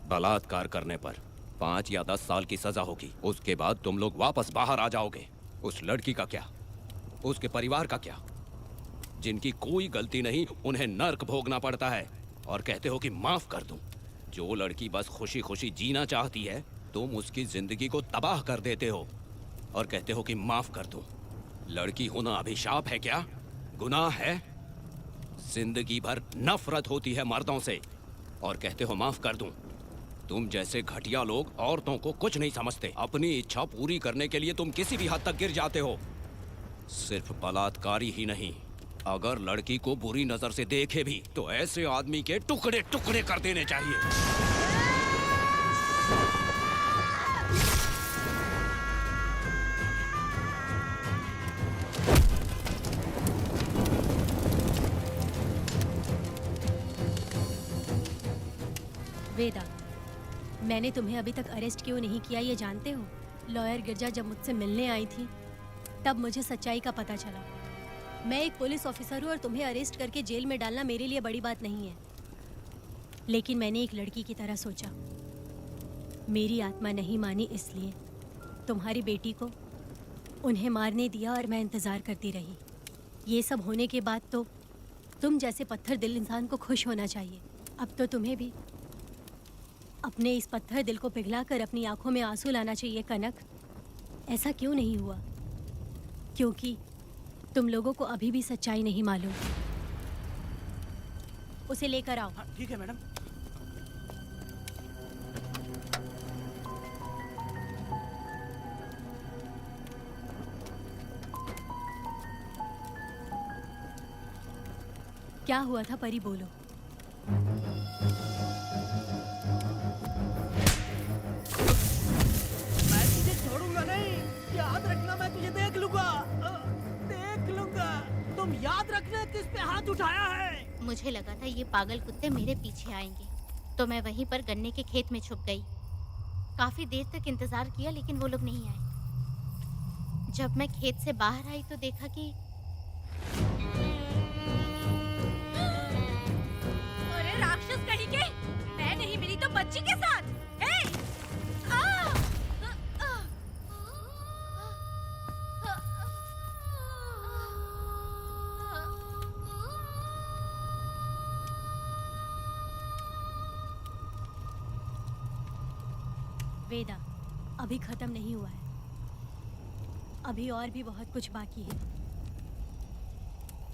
बलात्कार करने पर 5 या 10 साल की सजा होगी, उसके बाद तुम लोग वापस बाहर आ जाओगे। उस लड़की का क्या, उसके परिवार का क्या? जिनकी कोई गलती नहीं उन्हें नर्क भोगना पड़ता है, और कहते हो कि माफ कर दूं। जो लड़की बस खुशी खुशी जीना चाहती है तुम उसकी जिंदगी को तबाह कर देते हो और कहते हो कि माफ कर दूं। लड़की होना अभिशाप है क्या, गुनाह है? जिंदगी भर नफरत होती है मर्दों से और कहते हो माफ कर दूं। तुम जैसे घटिया लोग औरतों को कुछ नहीं समझते। अपनी इच्छा पूरी करने के लिए तुम किसी भी हद तक गिर जाते हो। सिर्फ बलात्कारी ही नहीं, अगर लड़की को बुरी नजर से देखे भी तो ऐसे आदमी के टुकड़े टुकड़े कर देने चाहिए।
वेदा, मैंने तुम्हें अभी तक अरेस्ट क्यों नहीं किया ये जानते हो? लॉयर गिरजा जब मुझसे मिलने आई थी तब मुझे सच्चाई का पता चला। मैं एक पुलिस ऑफिसर हूँ और तुम्हें अरेस्ट करके जेल में डालना मेरे लिए बड़ी बात नहीं है, लेकिन मैंने एक लड़की की तरह सोचा। मेरी आत्मा नहीं मानी, इसलिए तुम्हारी बेटी को उन्हें मारने दिया और मैं इंतज़ार करती रही। ये सब होने के बाद तो तुम जैसे पत्थर दिल इंसान को खुश होना चाहिए। अब तो तुम्हें भी अपने इस पत्थर दिल को पिघलाकर अपनी आंखों में आंसू लाना चाहिए। कनक, ऐसा क्यों नहीं हुआ? क्योंकि तुम लोगों को अभी भी सच्चाई नहीं मालूम। उसे लेकर आओ।
हाँ, ठीक है मैडम।
क्या हुआ था परी, बोलो।
मैं तुझे छोड़ूंगा नहीं, याद रखना। मैं तुझे देख लूंगा, देख लूंगा। तुम याद रखना किस पे हाथ उठाया है।
मुझे लगा था ये पागल कुत्ते मेरे पीछे आएंगे, तो मैं वहीं पर गन्ने के खेत में छुप गई। काफी देर तक इंतजार किया लेकिन वो लोग नहीं आए। जब मैं खेत से बाहर आई तो देखा कि
अरे राक्षस कहीं के, मैं नहीं मिली तो बच्ची के साथ।
वेदा, अभी खत्म नहीं हुआ है, अभी और भी बहुत कुछ बाकी है।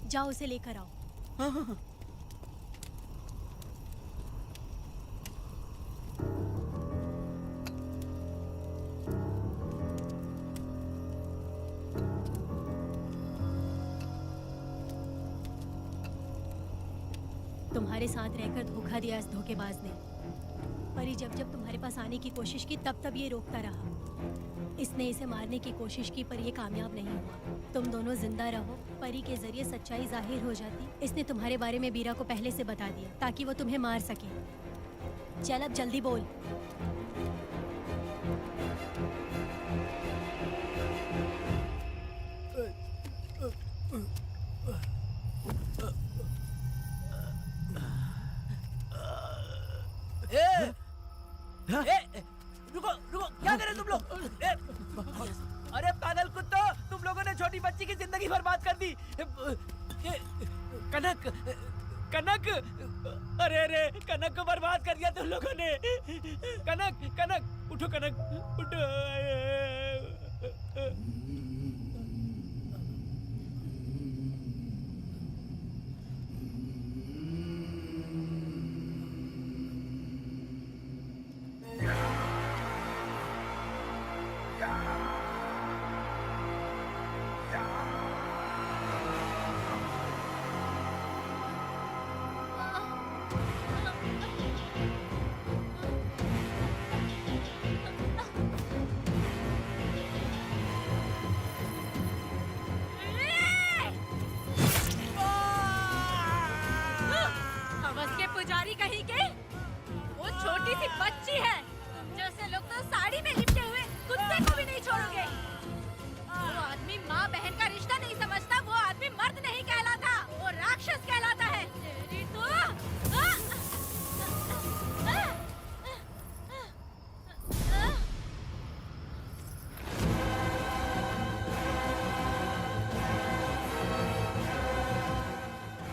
जाओ उसे लेकर आओ।
हाँ हाँ हाँ।
तुम्हारे साथ रहकर धोखा दिया इस धोखेबाज ने। परी जब जब तुम्हारे पास आने की कोशिश की तब तब ये रोकता रहा। इसने इसे मारने की कोशिश की पर ये कामयाब नहीं हुआ। तुम दोनों जिंदा रहो, परी के जरिए सच्चाई जाहिर हो जाती। इसने तुम्हारे बारे में बीरा को पहले से बता दिया ताकि वो तुम्हें मार सके। चल अब जल्दी बोल।
रुको रुको, क्या कर रहे तुम लोग? अरे पागल कुत्तो, तुम लोगों ने छोटी बच्ची की जिंदगी बर्बाद कर दी। कनक, कनक, अरे अरे कनक को बर्बाद कर दिया तुम लोगों ने। कनक, कनक उठो, कनक उठो।
पुजारी कहीं के, वो छोटी सी बच्ची है। जैसे लोग तो साड़ी में लिपटे हुए कुत्ते को भी नहीं छोड़ोगे। वो आदमी माँ बहन का रिश्ता नहीं समझता, वो आदमी मर्द नहीं कहलाता, वो राक्षस कहलाता है। तेरी तो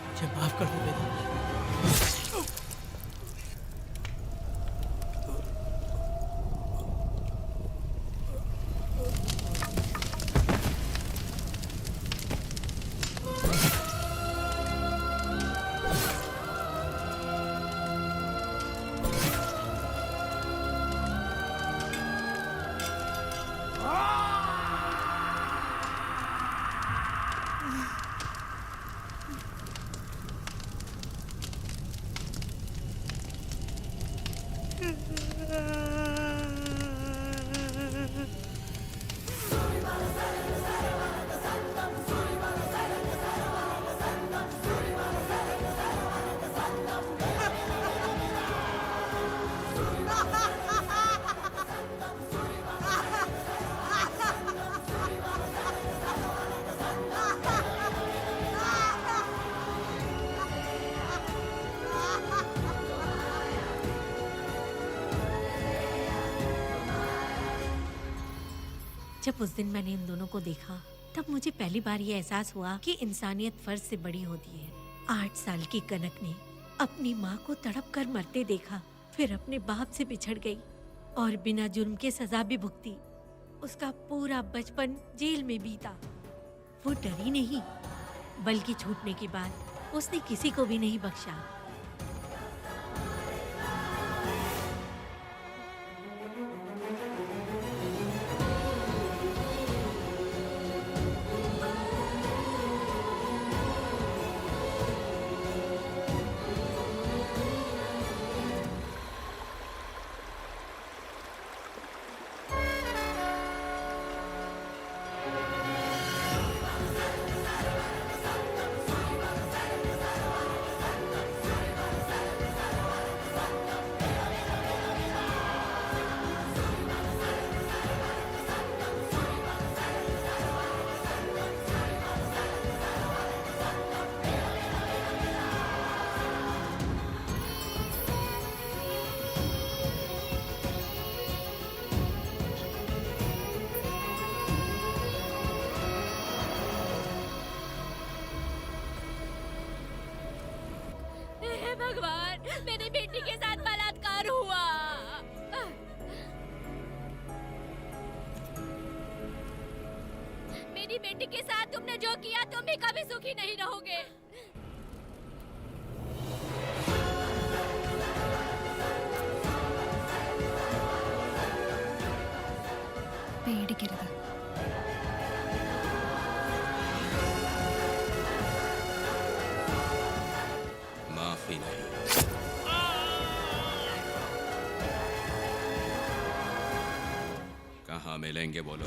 मुझे माफ कर दो वेदा।
जब उस दिन मैंने इन दोनों को देखा तब मुझे पहली बार ये एहसास हुआ कि इंसानियत फर्ज से बड़ी होती है। 8 साल की कनक ने अपनी माँ को तड़प कर मरते देखा, फिर अपने बाप से बिछड़ गई और बिना जुर्म के सजा भी भुगती। उसका पूरा बचपन जेल में बीता। वो डरी नहीं, बल्कि छूटने के बाद उसने किसी को भी नहीं बख्शा।
भगवान, मेरी बेटी के साथ बलात्कार हुआ। मेरी बेटी के साथ तुमने जो किया, तुम भी कभी सुखी नहीं रहोगे।
പേടിക്കരുത്.
माफी नहीं. कहाँ मिलेंगे बोलो.